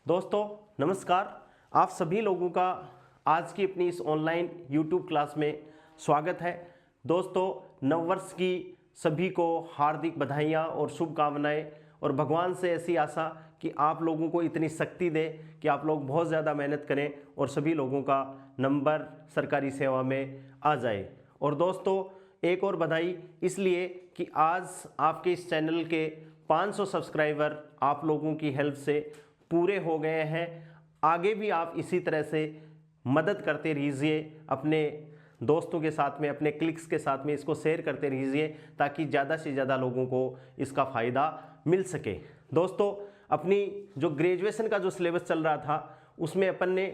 दोस्तों नमस्कार। आप सभी लोगों का आज की अपनी इस ऑनलाइन YouTube क्लास में स्वागत है। दोस्तों नववर्ष की सभी को हार्दिक बधाइयाँ और शुभकामनाएं और भगवान से ऐसी आशा कि आप लोगों को इतनी शक्ति दे कि आप लोग बहुत ज़्यादा मेहनत करें और सभी लोगों का नंबर सरकारी सेवा में आ जाए। और दोस्तों एक और बधाई इसलिए कि आज आपके इस चैनल के 500 सब्सक्राइबर आप लोगों की हेल्प से पूरे हो गए हैं। आगे भी आप इसी तरह से मदद करते रहिए, अपने दोस्तों के साथ में, अपने क्लिक्स के साथ में इसको शेयर करते रहिए ताकि ज़्यादा से ज़्यादा लोगों को इसका फ़ायदा मिल सके। दोस्तों अपनी जो ग्रेजुएशन का जो सिलेबस चल रहा था उसमें अपन ने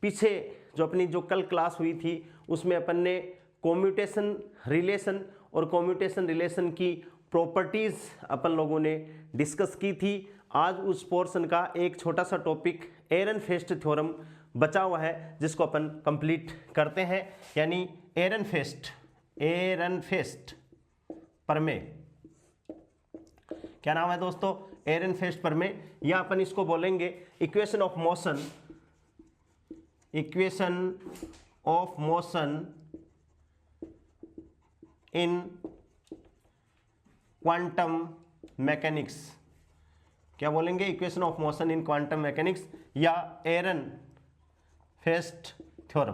पीछे जो अपनी जो कल क्लास हुई थी उसमें अपन ने कम्यूटेशन रिलेशन और कम्यूटेशन रिलेशन की प्रॉपर्टीज़ अपन लोगों ने डिस्कस की थी। आज उस पोर्शन का एक छोटा सा टॉपिक एरनफेस्ट थ्योरम बचा हुआ है जिसको अपन कंप्लीट करते हैं, यानी एरनफेस्ट प्रमेय। क्या नाम है दोस्तों? एरनफेस्ट प्रमेय, या अपन इसको बोलेंगे equation of motion, equation of motion in quantum mechanics. क्या बोलेंगे? Equation of motion in quantum mechanics या एरनफेस्ट थ्योरम।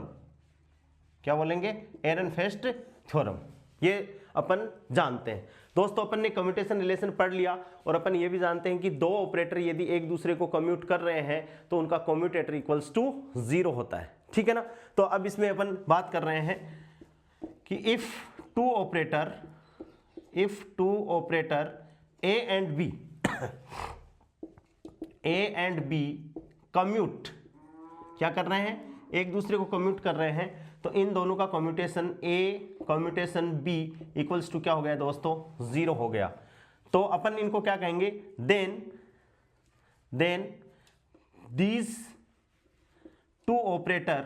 क्या बोलेंगे? एरनफेस्ट थ्योरम। ये अपन जानते हैं। दोस्तों अपन ने कम्यूटेशन रिलेशन पढ़ लिया और अपन ये भी जानते हैं कि दो ऑपरेटर यदि एक दूसरे को कम्यूट कर रहे हैं तो उनका कम्यूटेटर इक्वल्स टू 0 होता है। ठीक है ना? तो अब इसमें अपन बात कर रहे हैं कि if two operator A and B commute, क्या कर रहे हैं? एक दूसरे को कम्यूट कर रहे हैं, तो इन दोनों का commutation A commutation B equals to क्या हो गया दोस्तों? 0 हो गया। तो अपन इनको क्या कहेंगे? Then these two operator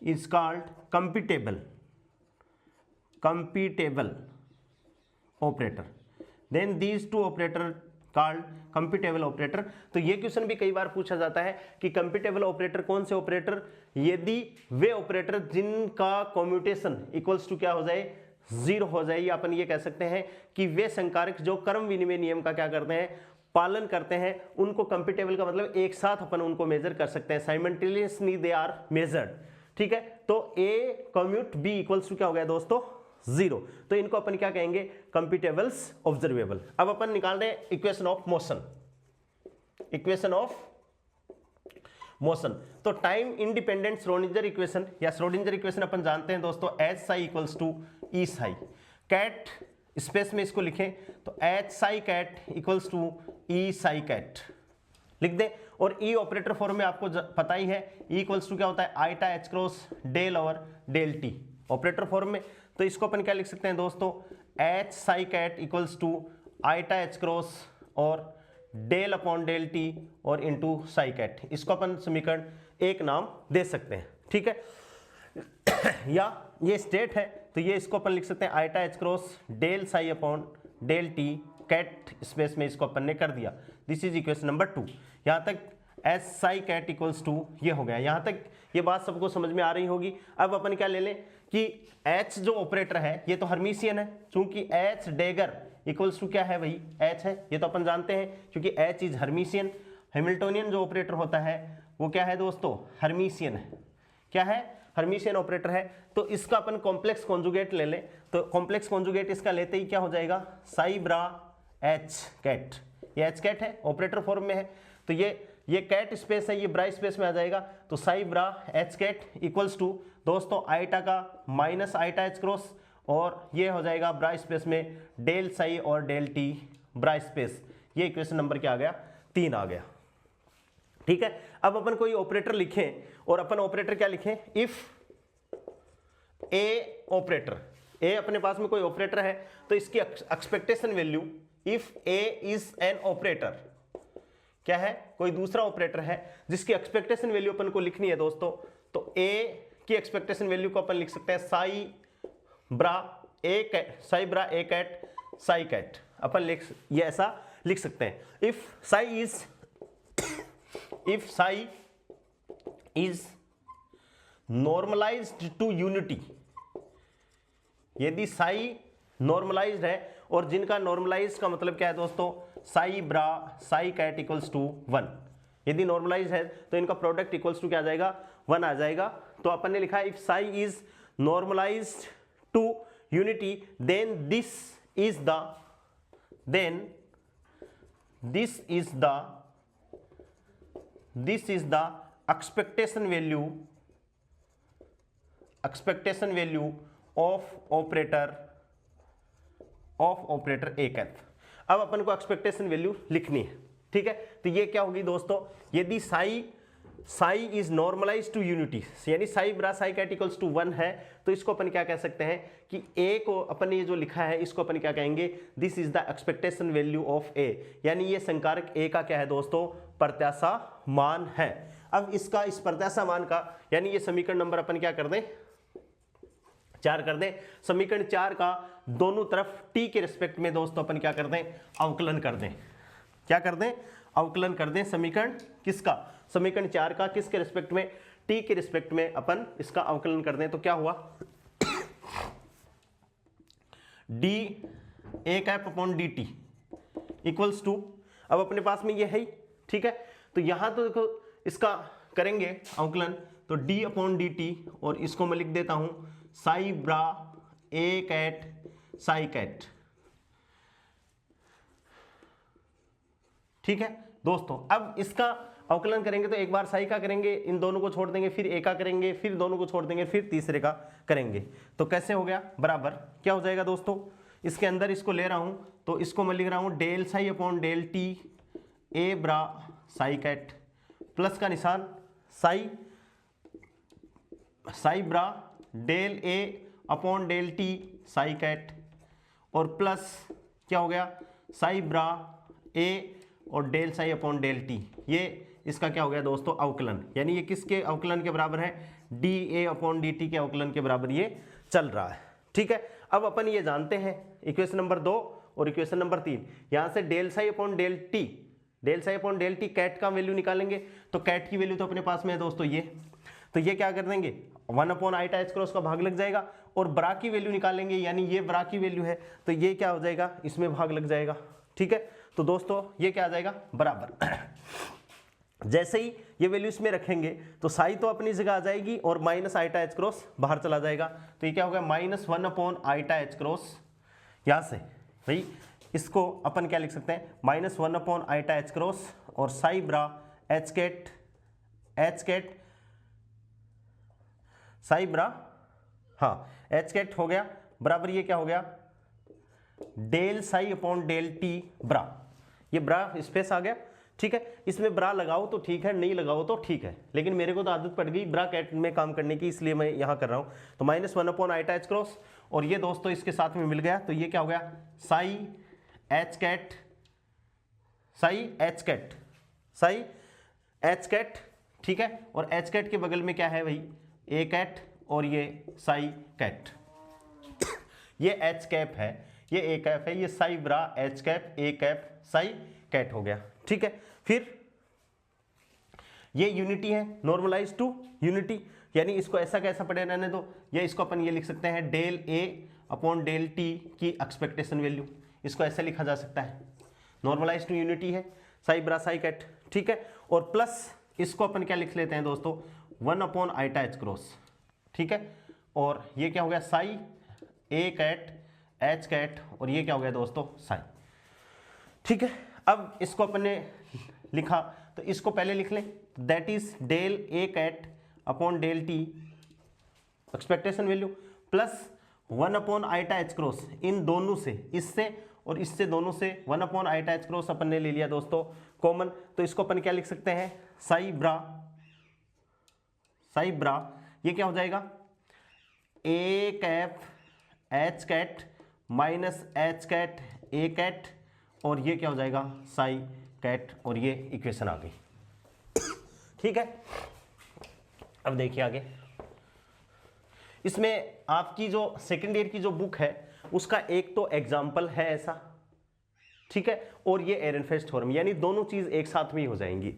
is called computable operator. Then these two operator called computable operator। तो ये क्वेश्चन भी कई बार पूछा जाता है कि computable ऑपरेटर कौन से ऑपरेटर? यदि वे ऑपरेटर जिनका कम्यूटेशन इक्वल्स टू क्या हो जाए? 0 हो जाए, या अपन ये कह सकते हैं कि वे संकारक जो क्रम विनिमय नियम का क्या करते हैं? पालन करते हैं। उनको कंप्यूटेबल का मतलब एक साथ अपन उनको मेजर कर सकते हैं, साइमल्टेनियसली दे आर मेजर्ड। ठीक है? तो ए कम्यूट बी इक्वल्स टू क्या हो गया दोस्तों? 0। तो इनको अपन क्या कहेंगे? Computables observable. अब अपन निकाल रहे हैं इक्वेशन ऑफ मोशन। तो टाइम इंडिपेंडेंट श्रोडिंगर इक्वेशन या श्रोडिंगर इक्वेशन अपन जानते हैं दोस्तों, H psi equals to E psi. Ket space में इसको लिखें तो H psi ket equals to E psi ket लिख दें। और ई ऑपरेटर फॉर्म में आपको पता ही है, ई इक्वल्स टू क्या होता है? आईटा एच क्रॉस डेल और डेल टी ऑपरेटर फॉर्म में। तो इसको अपन क्या लिख सकते हैं दोस्तों? H psi ket equals to iota H cross और डेल अपॉन डेल टी और इंटू साई कैट। इसको अपन समीकरण एक नाम दे सकते हैं। ठीक है? या ये स्टेट है तो ये इसको अपन लिख सकते हैं iota H cross del psi upon del T ket space में इसको अपन ने कर दिया। This is equation number 2। यहाँ तक H psi ket equals to ये हो गया। यहाँ तक ये बात सबको समझ में आ रही होगी। अब अपन क्या ले लें कि एच जो ऑपरेटर है ये तो हर्मिशियन है, चूंकि एच डेगर इक्वल्स टू क्या है? वही एच है, ये तो अपन जानते हैं क्योंकि एच इज हर्मिशियन। हैमिल्टोनियन जो ऑपरेटर होता है वो क्या है दोस्तों? हर्मिशियन है। क्या है? हर्मिशियन ऑपरेटर है। तो इसका अपन कॉम्प्लेक्स कॉन्जुगेट ले लें, तो कॉम्प्लेक्स कॉन्जुगेट इसका लेते ही क्या हो जाएगा? Sai bra H cat. ये एच कैट है, ऑपरेटर फॉर्म में है, तो ये कैट स्पेस है, ये ब्रा स्पेस में आ जाएगा। तो Sai bra H cat equals to दोस्तों आईटा का माइनस आईटा एच क्रॉस और ये हो जाएगा ब्रा स्पेस में डेल साई और डेल टी ब्रा स्पेस। ये इक्वेशन नंबर क्या आ गया? 3 आ गया। ठीक है? अब अपन कोई ऑपरेटर लिखें और अपन ऑपरेटर क्या लिखें? इफ ए ऑपरेटर, ए अपने पास में कोई ऑपरेटर है तो इसकी expectation value, if A is an operator, क्या है? कोई दूसरा ऑपरेटर है जिसकी एक्सपेक्टेशन वैल्यू अपन को लिखनी है दोस्तों, तो ए की एक्सपेक्टेशन वैल्यू को अपन लिख सकते हैं psi bra A ket, psi bra A ket psi ket, अपन ये ऐसा लिख सकते हैं। If psi is normalized to unity, यदि साई नॉर्मलाइज्ड है, और जिनका नॉर्मलाइज का मतलब क्या है दोस्तों, Sai bra psi ket equals to 1, यदि नॉर्मलाइज है तो इनका प्रोडक्ट इक्वल्स टू क्या आ जाएगा, 1 आ जाएगा। तो अपन ने लिखा है if psi is normalized to unity then this is the expectation value of operator A cap. अब अपन को एक्सपेक्टेशन वैल्यू लिखनी है, ठीक है। तो ये क्या होगी दोस्तों, यदि psi is normalize to unity, यानी psi bra psi ket equals to 1 है, तो इसको अपन क्या कह सकते हैं कि ए को अपन ये जो लिखा है इसको अपन क्या कहेंगे, this is the expectation value of A, यानी ये संकारक ए का क्या है दोस्तों, प्रत्याशा मान है। अब इसका इस प्रत्याशा मान का, यानी ये समीकरण नंबर अपन क्या कर दें, 4 कर दें। समीकरण 4 का दोनों तरफ टी के रिस्पेक्ट में दोस्तों अपन क्या कर दें, अवकलन कर दें। क्या कर दें, अवकलन कर दें। समीकरण किसका, समीकरण 4 का किसके रिस्पेक्ट में, टी के रिस्पेक्ट में अपन इसका अवकलन कर दें। तो क्या हुआ, D A cap upon D T equals to, अब अपने पास में ये है, ठीक है। तो यहां तो देखो इसका करेंगे अवकलन, तो डी अपॉन डी टी, और इसको मैं लिख देता हूं Sai bra A ket psi cat, ठीक है दोस्तों। अब इसका अवकलन करेंगे तो एक बार साई का करेंगे, इन दोनों को छोड़ देंगे, फिर ए का करेंगे, फिर दोनों को छोड़ देंगे, फिर तीसरे का करेंगे। तो कैसे हो गया, बराबर क्या हो जाएगा दोस्तों, इसके अंदर इसको ले रहा हूं, तो इसको मैं लिख रहा हूं del psi upon del T A bra psi ket, plus का निशान psi bra del A upon del T psi ket, और प्लस क्या हो गया, साई ब्रा ए और del psi upon del T, ये इसका क्या हो गया दोस्तों, अवकलन, यानी ये किसके अवकलन के बराबर है, D A upon D T के अवकलन के बराबर ये चल रहा है, ठीक है। अब अपन ये जानते हैं इक्वेशन नंबर 2 और इक्वेशन नंबर 3, यहां से del psi upon del T ket का वैल्यू निकालेंगे। तो कैट की वैल्यू तो अपने पास में है दोस्तों ये, तो ये क्या कर देंगे, 1 अपॉन आईटा एच क्रॉस का भाग लग जाएगा, और ब्रा की वैल्यू निकालेंगे, यानी ये ब्रा की वैल्यू है, तो ये क्या हो जाएगा, इसमें भाग लग जाएगा, ठीक है। तो दोस्तों ये क्या आ जाएगा, बराबर जैसे ही ये वैल्यू इसमें रखेंगे तो साई तो अपनी जगह आ जाएगी और माइनस आईटा एच क्रॉस बाहर चला जाएगा। तो ये क्या होगा, -1 अपॉन आईटा एच क्रॉस, यहां से भाई इसको अपन क्या लिख सकते हैं, -1 अपॉन आईटा एच क्रॉस, और Sai bra H cat psi ब्रा, हाँ एच कैट हो गया, बराबर ये क्या हो गया, del psi upon del T bra, ये ब्रा स्पेस आ गया, ठीक है। इसमें ब्रा लगाओ तो ठीक है, नहीं लगाओ तो ठीक है, लेकिन मेरे को तो आदत पड़ गई ब्रा कैट में काम करने की, इसलिए मैं यहां कर रहा हूं। तो -1 अपॉन आईटा एच क्रॉस, और ये दोस्तों इसके साथ में मिल गया, तो ये क्या हो गया, साई एच कैट, ठीक है। और एच कैट के बगल में क्या है भाई, ए कैट, और ये साई कैट, ये एच कैप है, ये ए कैप है, ये psi bra H cap A cap psi ket हो गया, ठीक है। फिर ये यूनिटी है, नॉर्मलाइज टू यूनिटी, यानी इसको ऐसा कैसा पड़े रहने दो, या इसको अपन ये लिख सकते हैं del A upon del T की एक्सपेक्टेशन वैल्यू, इसको ऐसे लिखा जा सकता है, नॉर्मलाइज टू यूनिटी है साई ब्रा साई कैट, ठीक है। और प्लस इसको अपन क्या लिख लेते हैं दोस्तों, 1 अपॉन आईटा एच क्रॉस, ठीक है। और ये क्या हो गया, साई ए कैट एच कैट, और ये क्या हो गया दोस्तों, साई, ठीक है। अब इसको अपन ने लिखा, तो इसको पहले लिख लें, that is del A ket upon del T expectation value, plus 1 upon iota H cross, इन दोनों से, इससे और इससे दोनों से 1 अपॉन आईटा एच क्रॉस अपन ने ले लिया दोस्तों कॉमन, तो इसको अपन क्या लिख सकते हैं, साई ब्रा, ये क्या हो जाएगा, A cap H ket minus H ket A ket, और ये क्या हो जाएगा, साई कैट, और ये इक्वेशन आ गई, ठीक है। अब देखिए आगे, इसमें आपकी जो सेकेंड ईयर की जो बुक है उसका एक तो एग्जाम्पल है ऐसा, ठीक है, और ये एरनफेस्ट थ्योरम, यानी दोनों चीज एक साथ में ही हो जाएंगी,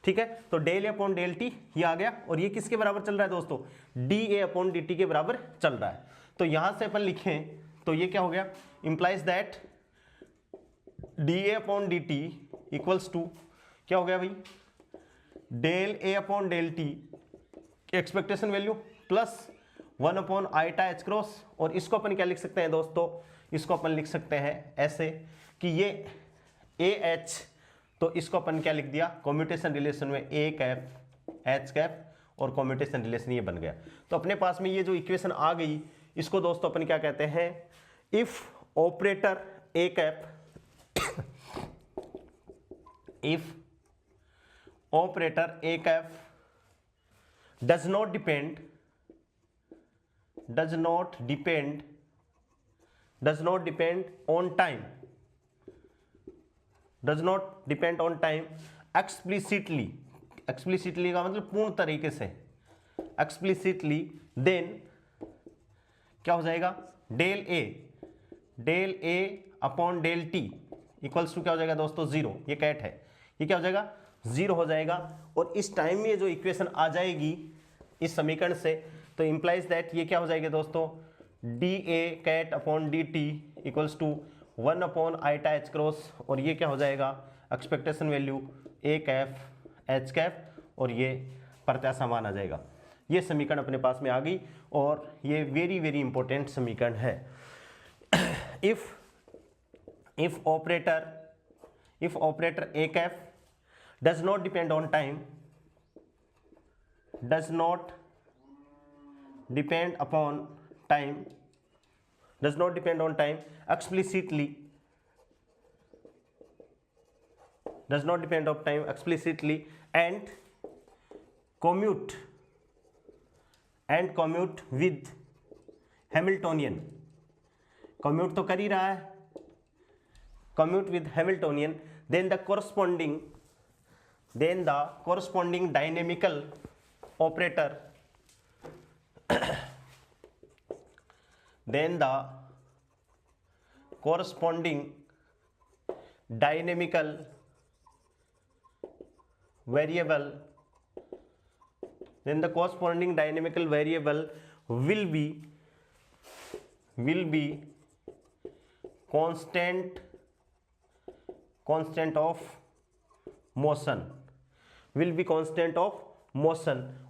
ठीक है। तो del A upon del T ये आ गया, और ये किसके बराबर चल रहा है दोस्तों, D A upon D T के बराबर चल रहा है। तो यहां से अपन लिखें तो ये क्या हो गया, implies that D A upon D T equals to क्या हो गया भाई, del A upon del T expectation value plus 1 upon iota H cross, और इसको अपन क्या लिख सकते हैं दोस्तों, इसको अपन लिख सकते हैं ऐसे कि ये ए एच, तो इसको अपन क्या लिख दिया, कम्यूटेशन रिलेशन में ए कैप एच कैप और कम्यूटेशन रिलेशन ये बन गया। तो अपने पास में ये जो इक्वेशन आ गई, इसको दोस्तों अपन क्या कहते हैं, if operator A cap if operator A cap does not depend on time explicitly का मतलब पूर्ण तरीके से, explicitly, then क्या हो जाएगा, del A upon del T equals to क्या हो जाएगा दोस्तों, जीरो। ये कैट है, ये क्या हो जाएगा, जीरो हो जाएगा। और इस टाइम में जो इक्वेशन आ जाएगी इस समीकरण से, तो इंप्लाइज दैट ये क्या हो जाएगा दोस्तों, D A ket upon D T equals to 1 upon iota H cross, और ये क्या हो जाएगा, expectation value A cap H cap, और ये प्रत्याशा मान आ जाएगा। ये समीकरण अपने पास में आ गई, और ये वेरी वेरी इंपॉर्टेंट समीकरण है। if operator a cap does not depend on time explicitly and commute with Hamiltonian, commute तो कर ही रहा है, commute with Hamiltonian, then the corresponding dynamical operator then the corresponding dynamical variable will be constant of motion,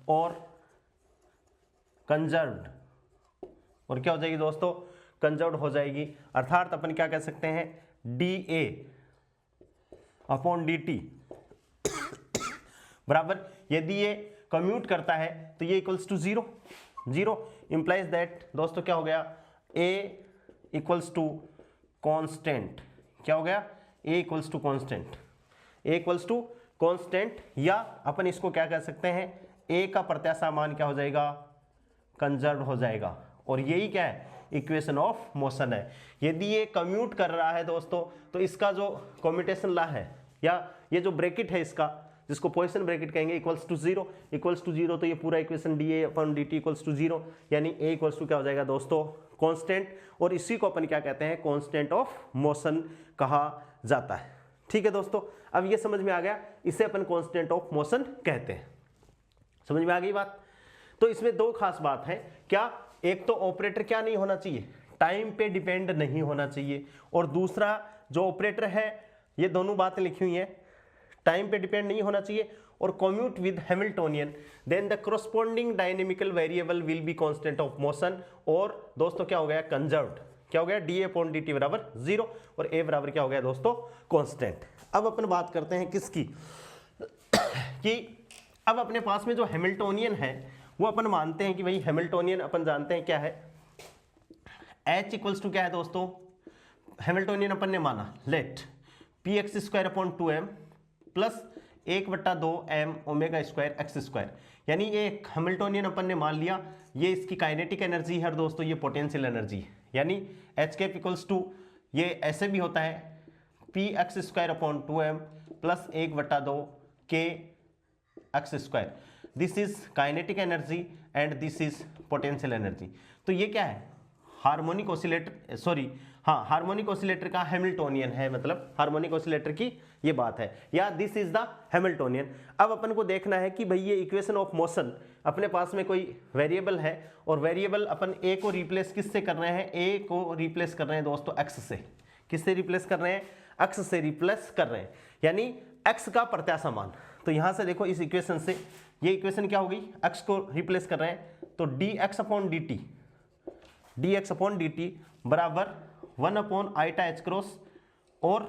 और conserved, और क्या हो जाएगी दोस्तों, कंजर्व्ड हो जाएगी। अर्थात अपन क्या कह सकते हैं, D A upon D T बराबर, यदि ये कम्यूट करता है तो ये equals to zero, implies that दोस्तों क्या हो गया, ए इक्वल्स टू कांस्टेंट, क्या हो गया, ए इक्वल्स टू कांस्टेंट, या अपन इसको क्या कह सकते हैं, ए का प्रत्याशा मान क्या हो जाएगा, कंजर्व हो जाएगा। और यही क्या है, इक्वेशन ऑफ मोशन है। यदि ये कम्यूट कर रहा है दोस्तों, तो इसका जो कम्यूटेशन लॉ है, या ये जो ब्रैकेट है इसका, जिसको पोजीशन ब्रैकेट कहेंगे, इक्वल्स टू जीरो, तो ये पूरा equation D A upon D T equals to zero, यानी ए इक्वल्स टू क्या हो जाएगा दोस्तों, कांस्टेंट, और इसी को अपन क्या कहते हैं, कांस्टेंट ऑफ मोशन कहा जाता है। ठीक है दोस्तों, अब ये समझ में आ गया, इसे अपन कांस्टेंट ऑफ मोशन कहते हैं। समझ में आ गई बात। तो इसमें दो खास बात है, क्या, एक तो ऑपरेटर क्या नहीं होना चाहिए, टाइम पे डिपेंड नहीं होना चाहिए, और दूसरा जो ऑपरेटर है, ये दोनों बातें लिखी हुई हैं, टाइम पे डिपेंड नहीं होना चाहिए, और commute with Hamiltonian, then the corresponding dynamical variable will be constant of motion, और दोस्तों क्या हो गया, कंजर्व्ड, क्या हो गया, D A upon D T बराबर जीरो, और ए बराबर क्या हो गया दोस्तों, कांस्टेंट। अब अपन बात करते हैं किसकी, कि अब अपने पास में जो हैमिल्टोनियन है वो अपन मानते हैं कि भाई हैमिल्टोनियन अपन जानते हैं क्या है, H इक्वल्स टू क्या है दोस्तों, हैमिल्टोनियन अपन ने माना, let P X square upon 2m plus 1/2m omega square X square, यानी ये हैमिल्टोनियन अपन ने मान लिया, ये इसकी काइनेटिक एनर्जी है दोस्तों, ये पोटेंशियल एनर्जी है, यानी एच कैप इक्वल्स टू, ये ऐसे भी होता है, P X square upon 2m plus 1/2 के x square. This is kinetic energy and this is potential energy. तो ये क्या है, हार्मोनिक ऑसिलेटर, सॉरी हाँ, हार्मोनिक ऑसिलेटर का हैमिल्टोनियन है, मतलब हार्मोनिक ऑसिलेटर की ये बात है, या दिस इज द हैमिल्टोनियन। अब अपन को देखना है कि भाई ये इक्वेशन ऑफ मोशन, अपने पास में कोई वेरिएबल है और वेरिएबल अपन ए को रिप्लेस किससे कर रहे हैं, ए को रिप्लेस कर रहे हैं दोस्तों एक्स से। किससे रिप्लेस कर रहे हैं, एक्स से रिप्लेस कर रहे हैं, यानी एक्स का प्रत्याशा मान। तो यहां से देखो इस इक्वेशन से ये इक्वेशन क्या होगी, एक्स को रिप्लेस कर रहे हैं तो D X upon D T बराबर 1 अपॉन आइटा एच क्रॉस और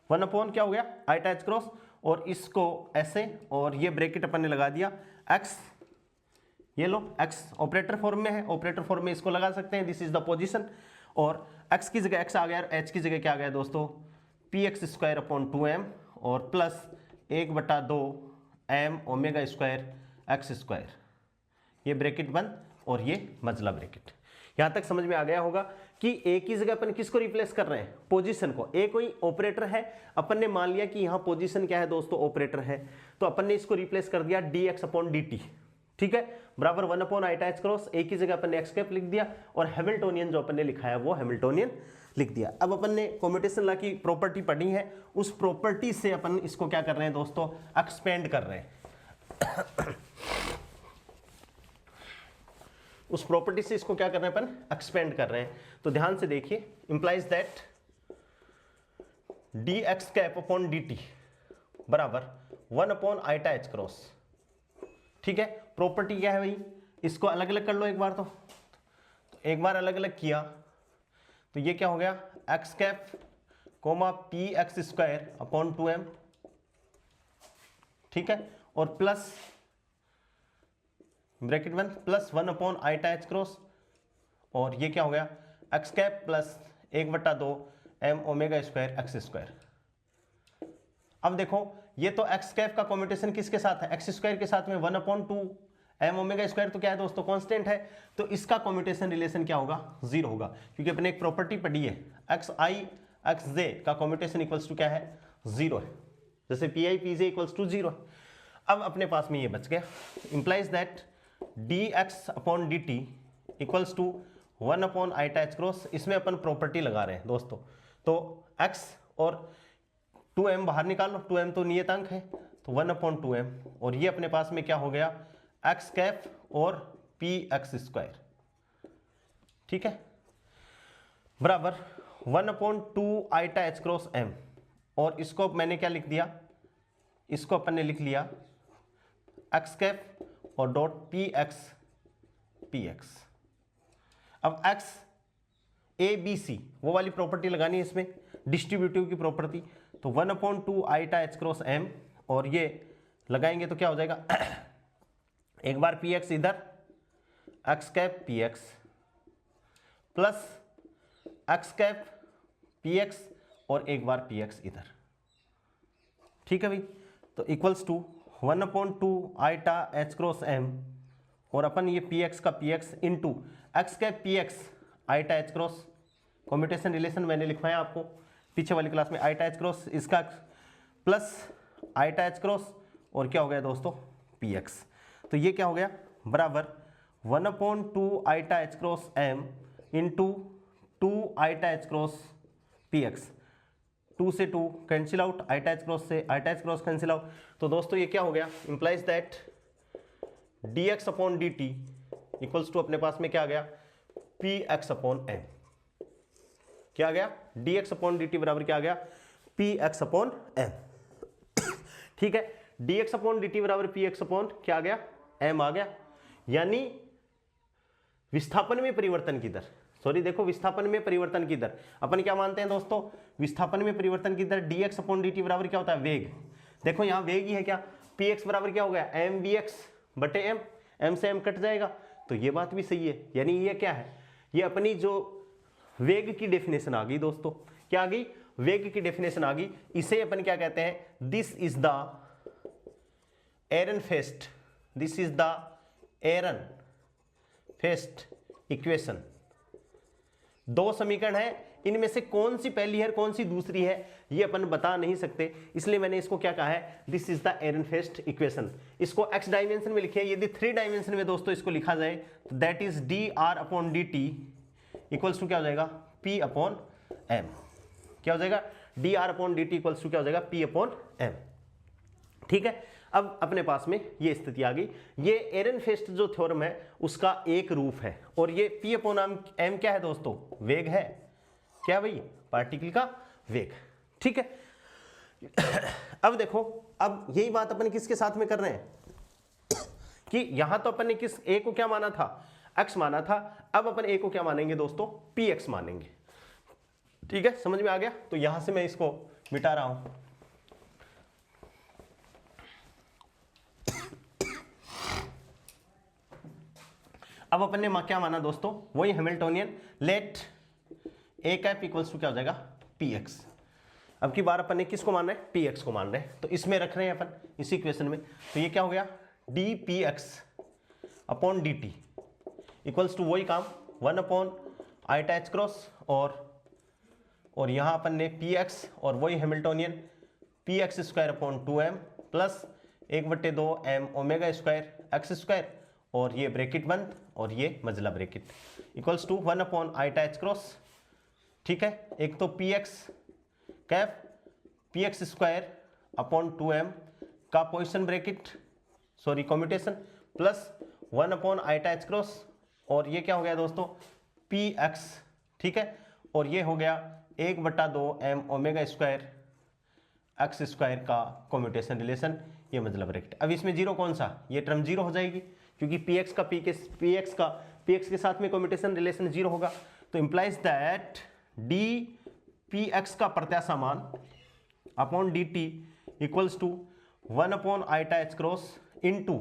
1 अपॉन क्या हो गया आइटा एच क्रॉस, और इसको ऐसे, और ये ब्रैकेट अपन ने लगा दिया एक्स, ये लो एक्स ऑपरेटर फॉर्म में है, ऑपरेटर फॉर्म में इसको लगा सकते हैं, दिस इज द पोजीशन, और एक्स की जगह एक्स आ गया, एच की जगह क्या आ गया दोस्तों P X square upon 2m और plus 1/2 m omega square X square, ये ब्रैकेट बंद और ये मजला ब्रैकेट। यहां तक समझ में आ गया होगा कि ए की जगह अपन किसको रिप्लेस कर रहे हैं, पोजीशन को। ए कोई ऑपरेटर है, अपन ने मान लिया कि यहां पोजीशन क्या है दोस्तों, ऑपरेटर है, तो अपन ने इसको रिप्लेस कर दिया D X upon D T, ठीक है, बराबर 1 अपॉन आइटा एच क्रॉस, ए की जगह अपन ने एक्स कैप लिख दिया और हैमिल्टोनियन जो अपन ने लिखा है वो हैमिल्टोनियन लिख दिया। अब अपन ने कम्यूटेशन लॉ की प्रॉपर्टी पढ़ी है, उस प्रॉपर्टी से अपन इसको क्या कर रहे हैं दोस्तों, एक्सपेंड कर रहे हैं उस प्रॉपर्टी से इसको क्या कर रहे हैं अपन, एक्सपेंड कर रहे हैं। तो ध्यान से देखिए, implies that D x cap upon D T बराबर 1 अपॉन आइटा एच क्रॉस, ठीक है। प्रॉपर्टी क्या है भाई, इसको अलग अलग कर लो एक बार, तो एक बार अलग अलग किया तो ये क्या हो गया X cap comma P X square upon 2m, ठीक है, और प्लस ब्रैकेट बंद plus 1 upon iota H cross, और ये क्या हो गया X cap plus 1/2 m omega square X square. अब देखो ये तो एक्स कैप का कम्यूटेशन किसके साथ है, एक्स स्क्वायर के साथ में 1/2 m ओमेगा स्क्वायर, तो क्या है दोस्तों कांस्टेंट है, तो इसका कम्यूटेशन रिलेशन क्या होगा 0 होगा, क्योंकि अपने एक प्रॉपर्टी पढ़ी है एक्स आई एक्स जे का कम्यूटेशन इक्वल्स टू क्या है 0 है, जैसे P I P J equals to 0 है। अब अपने पास में ये बच गया, implies that D X upon D T equals to 1 upon iota H cross, इसमें अपन प्रॉपर्टी लगा रहे हैं दोस्तों, तो x और 2m बाहर निकाल लो, 2m तो नियतांक है, तो 1 अपॉन 2m, और ये अपने पास में क्या हो गया एक्स कैप और पी एक्स स्क्वायर, ठीक है, बराबर 1 upon 2 iota H cross m, और इसको मैंने क्या लिख दिया, इसको अपन ने लिख लिया एक्स कैप और डॉट पी एक्स। अब एक्स ए बी सी वो वाली प्रॉपर्टी लगानी है इसमें, डिस्ट्रीब्यूटिव की प्रॉपर्टी, तो 1/2 आइटा एच क्रॉस m, और ये लगाएंगे तो क्या हो जाएगा एक बार पी एक्स इधर x cap P x plus x cap P X और एक बार पी एक्स इधर, ठीक है भाई, तो equals to 1/2 iota H cross m, और अपन ये पी एक्स का P X into X cap P X iota H cross, commutation relation मैंने लिखवाया आपको पीछे वाली क्लास में, आइटा एच क्रॉस इसका प्लस आइटा एच क्रॉस, और क्या हो गया दोस्तों पी एक्स, तो ये क्या हो गया बराबर 1/2 iota H cross m into 2 iota H cross P X, 2 से 2 cancel out, iota H cross से iota H cross cancel out, तो दोस्तों ये क्या हो गया implies that D X upon D T equals to अपने पास में क्या आ गया पी एक्स अपॉन एम, क्या आ गया D X upon D T बराबर क्या आ गया पी एक्स अपॉन एम, ठीक है, D X upon D T बराबर पी एक्स अपॉन क्या आ गया एम आ गया, यानी विस्थापन में परिवर्तन की दर, सॉरी देखो विस्थापन में परिवर्तन की दर अपन क्या मानते हैं दोस्तों, विस्थापन में परिवर्तन की दर D X upon D T बराबर क्या होता है वेग, देखो यहाँ वेग ही है क्या, पी एक्स बराबर क्या हो गया एम वी एक्स बटे एम, एम से एम कट जाएगा, तो ये बात भी सही है, यानी ये क्या है, ये अपनी जो वेग की डेफिनेशन आ गई दोस्तों, क्या आ गई वेग की डेफिनेशन आ गई, इसे अपन क्या कहते हैं this is the Ehrenfest, this is the Ehrenfest equation. दो समीकरण है, इनमें से कौन सी पहली है कौन सी दूसरी है ये अपन बता नहीं सकते, इसलिए मैंने इसको क्या कहा है, this is the Ehrenfest equation. इसको एक्स डायमेंशन में लिखे, यदि 3 डायमेंशन में दोस्तों इसको लिखा जाए तो that is D R upon D T equals to क्या हो जाएगा, पी अपॉन एम। क्या हो जाएगा, D R upon D T equals to क्या हो जाएगा, पी अपॉन एम। ठीक है, अब अपने पास में ये स्थिति आ गई। ये एरनफेस्ट जो थ्योरम है उसका एक रूप है, और ये पी अपॉन एम क्या है दोस्तों, वेग है। क्या भाई, पार्टिकल का वेग। ठीक है, अब देखो, अब यही बात अपन किसके साथ में कर रहे हैं कि यहां तो अपन ने किस ए को क्या माना था, एक्स माना था। अब अपन ए को क्या मानेंगे दोस्तों, पी एक्स मानेंगे। ठीक है, समझ में आ गया। तो यहां से मैं इसको मिटा रहा हूं। अब अपन ने क्या माना दोस्तों, वही Hamiltonian, let A cap equals to क्या हो जाएगा, पी एक्स। अब की बार अपन ने किसको मान रहे हैं, पी एक्स को मान रहे हैं, तो इसमें रख रहे हैं अपन इसी इक्वेशन में। तो ये क्या हो गया, D P X upon D T equals to वही काम 1 अपॉन आईटा एच क्रॉस, और यहां अपन ने पी एक्स और वही Hamiltonian P X square upon 2m plus 1/2 m omega square X square, और ये ब्रैकेट बंद और ये मजला bracket equals to 1 upon iota H cross. ठीक है, एक तो P X cap P X square upon 2m का position bracket sorry commutation plus 1 upon iota H cross, और ये क्या हो गया दोस्तों, पी एक्स। ठीक है, और ये हो गया 1/2 m omega square X square का कॉम्यूटेशन रिलेशन, ये मतलब ब्रैकेट। अब इसमें जीरो कौन सा, ये टर्म जीरो हो जाएगी, क्योंकि पी एक्स के साथ में कॉम्यूटेशन रिलेशन जीरो होगा। तो implies that D P X का प्रत्याशा मान upon D T equals to 1 upon iota H cross into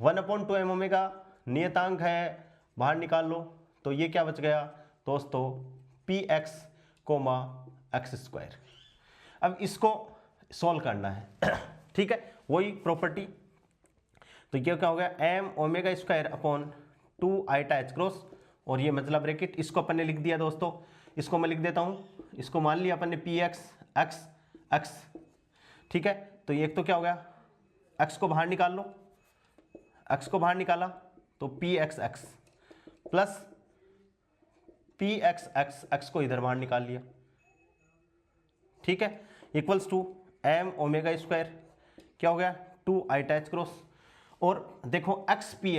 1 upon 2m omega, नियतांक है बाहर निकाल लो, तो ये क्या बच गया दोस्तों, P X comma X square. अब इसको सॉल्व करना है। ठीक है, वही प्रॉपर्टी। तो ये क्या हो गया, m omega square upon 2 iota H cross, और ये मतलब ब्रैकेट, इसको अपन ने लिख दिया दोस्तों, इसको मैं लिख देता हूँ। इसको मान लिया अपन ने पी एक्स एक्स एक्स। ठीक है, तो ये एक तो क्या हो गया, x को बाहर निकाल लो, x को बाहर निकाला तो P X X plus P X X, X को इधर बाहर निकाल लिया। ठीक है, equals to m omega square क्या हो गया 2 आईटा एच क्रॉस, और देखो X P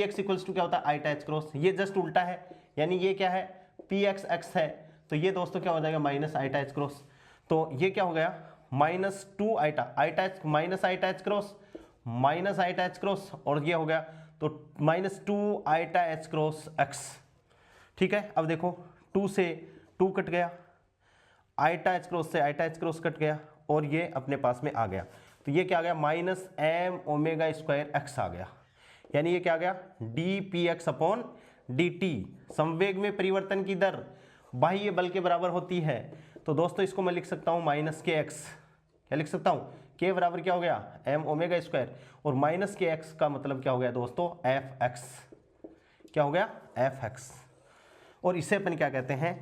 X equals to क्या होता है आईटा एच क्रॉस, ये जस्ट उल्टा है, यानी ये क्या है पी एक्स एक्स है, तो ये दोस्तों क्या हो जाएगा माइनस आईटा एच क्रॉस। तो ये क्या हो गया -2 iota H minus eta H cross minus eta H cross, और ये हो गया तो -2 आईटा एच क्रॉस एक्स। ठीक है, अब देखो 2 से 2 कट गया, आईटा एच क्रॉस से आईटा एच क्रॉस कट गया, और ये अपने पास में आ गया। तो ये क्या आ गया -m ओमेगा स्क्वायर एक्स आ गया, यानी ये क्या आ गया D P X upon D T. संवेग में परिवर्तन की दर बाह्य बल के बराबर होती है, तो दोस्तों इसको मैं लिख सकता हूँ -kx। क्या लिख सकता हूँ, k बराबर क्या हो गया m ओमेगा स्क्वायर, और -kx का मतलब क्या हो गया दोस्तों fx। क्या हो गया fx, और इसे अपन क्या कहते हैं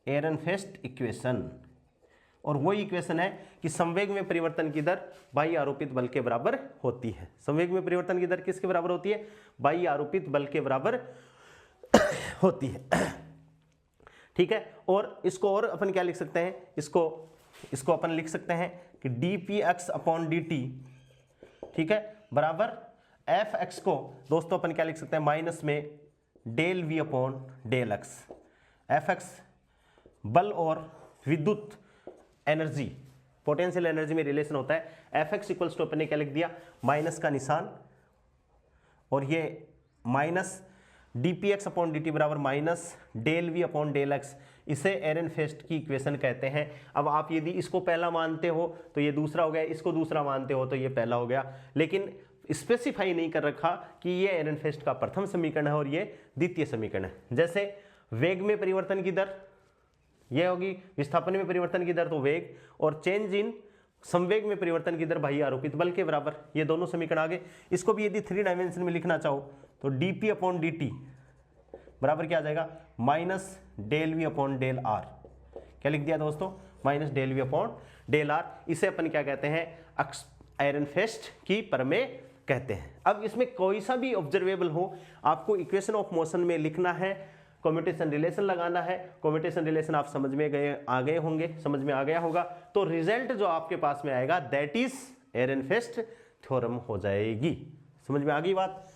एरनफेस्ट इक्वेशन। और वही इक्वेशन है कि संवेग में परिवर्तन की दर बाह्य आरोपित बल के बराबर होती है। संवेग में परिवर्तन की दर किसके बराबर होती है, बाह्य आरोपित बल के बराबर होती है। ठीक है, और इसको और अपन क्या लिख सकते हैं, इसको अपन लिख सकते हैं कि D P X upon D T, ठीक है, बराबर एफ एक्स को दोस्तों अपन क्या लिख सकते हैं माइनस में del V upon del X. F X बल और विद्युत एनर्जी पोटेंशियल एनर्जी में रिलेशन होता है। एफ एक्स इक्वल्स टू अपन ने क्या लिख दिया माइनस का निशान, और ये minus D P X upon D T बराबर minus del V upon del X. इसे एरनफेस्ट की इक्वेशन कहते हैं। अब आप यदि इसको पहला मानते हो तो ये दूसरा हो गया, इसको दूसरा मानते हो तो ये पहला हो गया, लेकिन स्पेसिफाई नहीं कर रखा कि ये एरनफेस्ट का प्रथम समीकरण है और ये द्वितीय समीकरण है। जैसे वेग में परिवर्तन की दर ये होगी, विस्थापन में परिवर्तन की दर तो वेग, और चेंज इन संवेग में परिवर्तन की दर बाह्य आरोपित बल के बराबर, ये दोनों समीकरण आगे। इसको भी यदि 3 डायमेंशन में लिखना चाहो तो dp अपॉन dt बराबर क्या आ जाएगा, minus del V upon del R. क्या लिख दिया दोस्तों, minus del V upon del R. इसे अपन क्या कहते हैं, आयरनफेस्ट की प्रमेय कहते हैं। अब इसमें कोई सा भी ऑब्जर्वेबल हो, आपको इक्वेशन ऑफ मोशन में लिखना है, कम्यूटेशन रिलेशन लगाना है। कम्यूटेशन रिलेशन आप समझ में आ गए होंगे, समझ में आ गया होगा। तो रिजल्ट जो आपके पास में आएगा दैट इज एरनफेस्ट थ्योरम हो जाएगी। समझ में आ गई बात।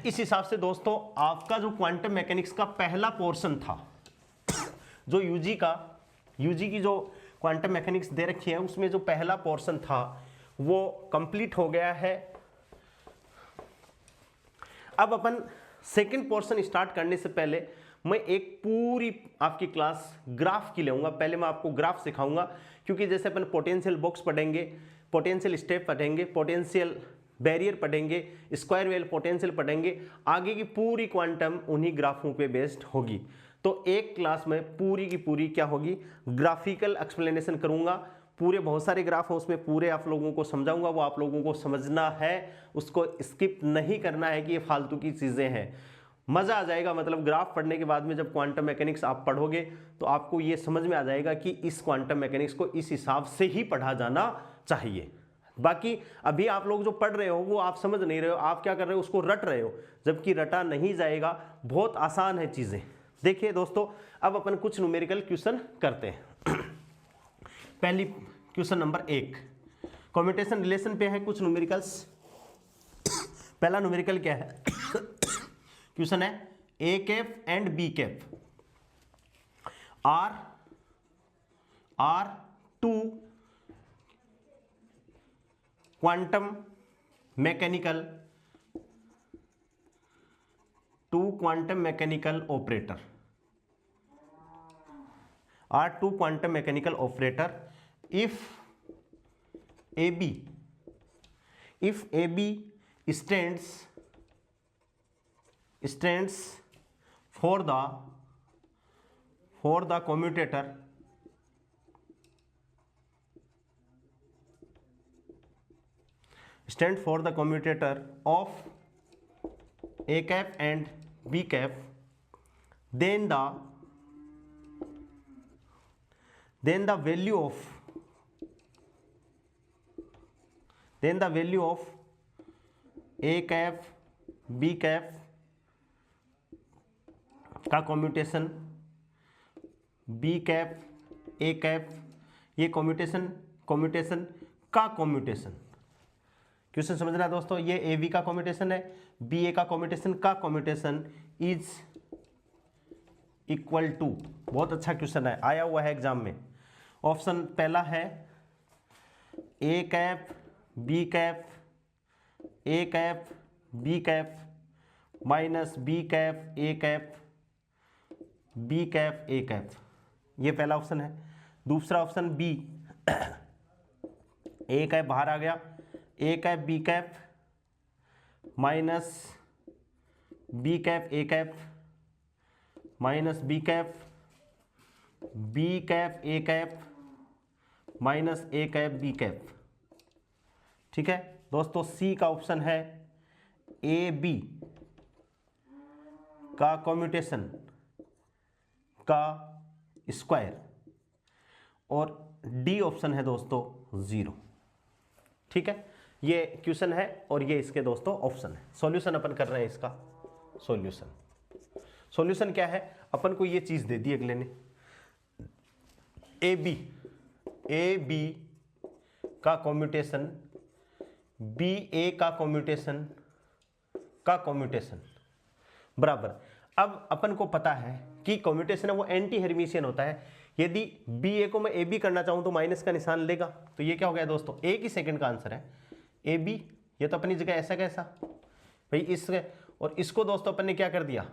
इस हिसाब से दोस्तों आपका जो क्वांटम मैकेनिक्स का पहला पोर्शन था, जो यूजी की जो क्वांटम मैकेनिक्स दे रखी है उसमें जो पहला पोर्शन था वो कंप्लीट हो गया है। अब अपन सेकंड पोर्शन स्टार्ट करने से पहले मैं एक पूरी आपकी क्लास ग्राफ की लूंगा। पहले मैं आपको ग्राफ सिखाऊंगा, क्योंकि जैसे अपन पोटेंशियल बॉक्स पढ़ेंगे, पोटेंशियल स्टेप पढ़ेंगे, पोटेंशियल बैरियर पढ़ेंगे, स्क्वायर वेल पोटेंशियल पढ़ेंगे, आगे की पूरी क्वांटम उन्हीं ग्राफों पे बेस्ड होगी। तो एक क्लास में पूरी की पूरी क्या होगी, ग्राफिकल एक्सप्लेनेशन करूंगा। पूरे बहुत सारे ग्राफ हैं उसमें, पूरे आप लोगों को समझाऊंगा, वो आप लोगों को समझना है, उसको स्किप नहीं करना है कि ये फालतू की चीज़ें हैं। मज़ा आ जाएगा, मतलब ग्राफ पढ़ने के बाद में जब क्वांटम मैकेनिक्स आप पढ़ोगे तो आपको ये समझ में आ जाएगा कि इस क्वांटम मैकेनिक्स को इस हिसाब से ही पढ़ा जाना चाहिए। बाकी अभी आप लोग जो पढ़ रहे हो वो आप समझ नहीं रहे हो, आप क्या कर रहे हो, उसको रट रहे हो, जबकि रटा नहीं जाएगा। बहुत आसान है चीज़ें। देखिए दोस्तों, अब अपन कुछ न्यूमेरिकल क्वेश्चन करते हैं। पहली क्वेश्चन नंबर 1 कम्यूटेशन रिलेशन पे है कुछ न्यूमेरिकल्स। पहला न्यूमेरिकल क्या है, क्वेश्चन है A cap and B cap are two quantum mechanical operator, are two quantum mechanical operator if AB stands for the commutator of A cap and B cap, then the value of A cap B cap का commutation, B cap A cap, ये commutation का commutation. Question समझना है दोस्तों, ये ए B का commutation है, B ए का कम्यूटेशन का कम्यूटेशन इज इक्वल टू। बहुत अच्छा क्वेश्चन है, आया हुआ है एग्जाम में। ऑप्शन पहला है A cap B cap, A cap B cap minus B cap A cap, B cap A cap, ये पहला ऑप्शन है। दूसरा ऑप्शन बी, ए कैप बाहर आ गया, A cap B cap minus B cap A cap minus B cap A cap minus A cap B cap. ठीक है दोस्तों, सी का ऑप्शन है ए बी का कम्यूटेशन का स्क्वायर, और डी ऑप्शन है दोस्तों 0। ठीक है, ये क्वेश्चन है और ये इसके दोस्तों ऑप्शन है। सॉल्यूशन अपन कर रहे हैं इसका। सॉल्यूशन क्या है, अपन को ये चीज दे दी अगले ने, ए बी का कम्यूटेशन, बी ए का कम्यूटेशन बराबर। अब अपन को पता है कि कम्यूटेशन है वो एंटी हेर्मिशियन होता है। यदि बी ए को मैं ए बी करना चाहूं तो माइनस का निशान लेगा, तो ये क्या हो गया दोस्तों, ए की सेकंड का आंसर है ए बी। ये तो अपनी जगह ऐसा कैसा भाई, इस और इसको दोस्तों अपन ने क्या कर दिया,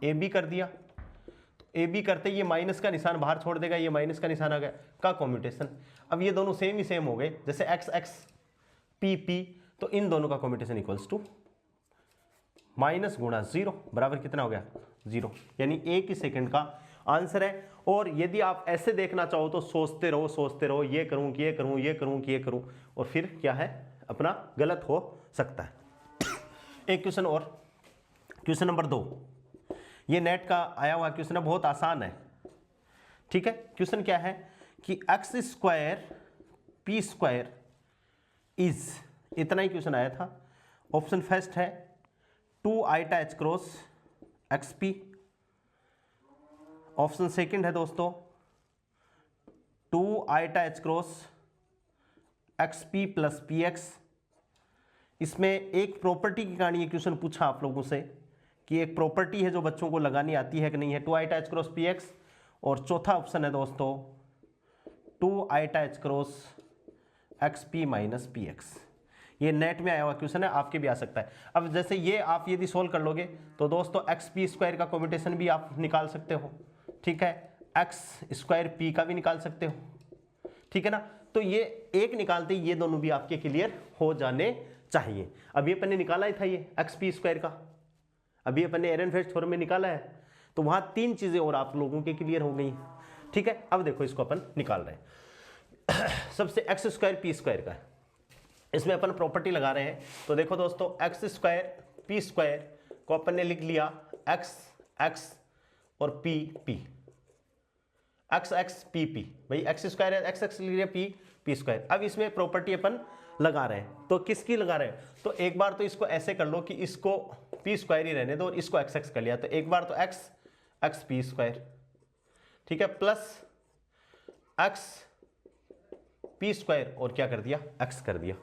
ए बी कर दिया। तो ए बी करते ये माइनस का निशान बाहर छोड़ देगा, ये माइनस का निशान आ गया का कम्यूटेशन। अब ये दोनों सेम ही सेम हो गए, जैसे एक्स एक्स पी पी, तो इन दोनों का कम्यूटेशन इक्वल्स टू माइनस गुणा 0 बराबर कितना हो गया 0, यानी ए की सेकंड का आंसर है। और यदि आप ऐसे देखना चाहो तो सोचते रहो, ये करूं कि ये करूं, ये करूं कि ये करूं, और फिर क्या है अपना गलत हो सकता है। एक क्वेश्चन और, क्वेश्चन नंबर 2, ये नेट का आया हुआ क्वेश्चन है, बहुत आसान है। ठीक है, क्वेश्चन क्या है कि X square P square is, इतना ही क्वेश्चन आया था। ऑप्शन फर्स्ट है 2 iota H cross X P. Option second है दोस्तों 2 iota H cross X P plus P X. इसमें एक प्रॉपर्टी के कारण ये क्वेश्चन पूछा आप लोगों से कि एक प्रॉपर्टी है जो बच्चों को लगानी आती है कि नहीं है, 2 iota H cross P X. और चौथा ऑप्शन है दोस्तों 2 iota H cross X P minus P X. ये नेट में आया हुआ क्वेश्चन है, आपके भी आ सकता है। अब जैसे ये आप यदि सोल्व कर लोगे तो दोस्तों एक्स पी स्क्वायर का कॉम्बिनेशन भी आप निकाल सकते हो। ठीक है, एक्स स्क्वायर पी का भी निकाल सकते हो। ठीक है ना, तो ये एक निकालते ही ये दोनों भी आपके क्लियर हो जाने चाहिए। अभी अपन ने निकाला ही था ये एक्स पी स्क्वायर का, अभी अपन ने एरनफेस्ट थ्योरम में निकाला है, तो वहां 3 चीजें और आप लोगों के क्लियर हो गई। ठीक है, अब देखो इसको अपन निकाल रहे हैं। सबसे एक्स स्क्वायर पी स्क्वायर का है, इसमें अपन प्रॉपर्टी लगा रहे हैं। तो देखो दोस्तों एक्स स्क्वायर पी स्क्वायर को अपन ने लिख लिया एक्स एक्स और P P, X x P P, भाई एक्स स्क्वायर है, एक्स एक्स लिख लिया, पी पी स्क्वायर। अब इसमें प्रॉपर्टी अपन लगा रहे हैं, तो किसकी लगा रहे हैं, तो एक बार तो इसको ऐसे कर लो कि इसको पी स्क्वायर ही रहने दो और इसको एक्स एक्स कर लिया, तो एक बार तो एक्स एक्स पी स्क्वायर, ठीक है, प्लस एक्स पी स्क्वायर और क्या कर दिया, एक्स कर दिया।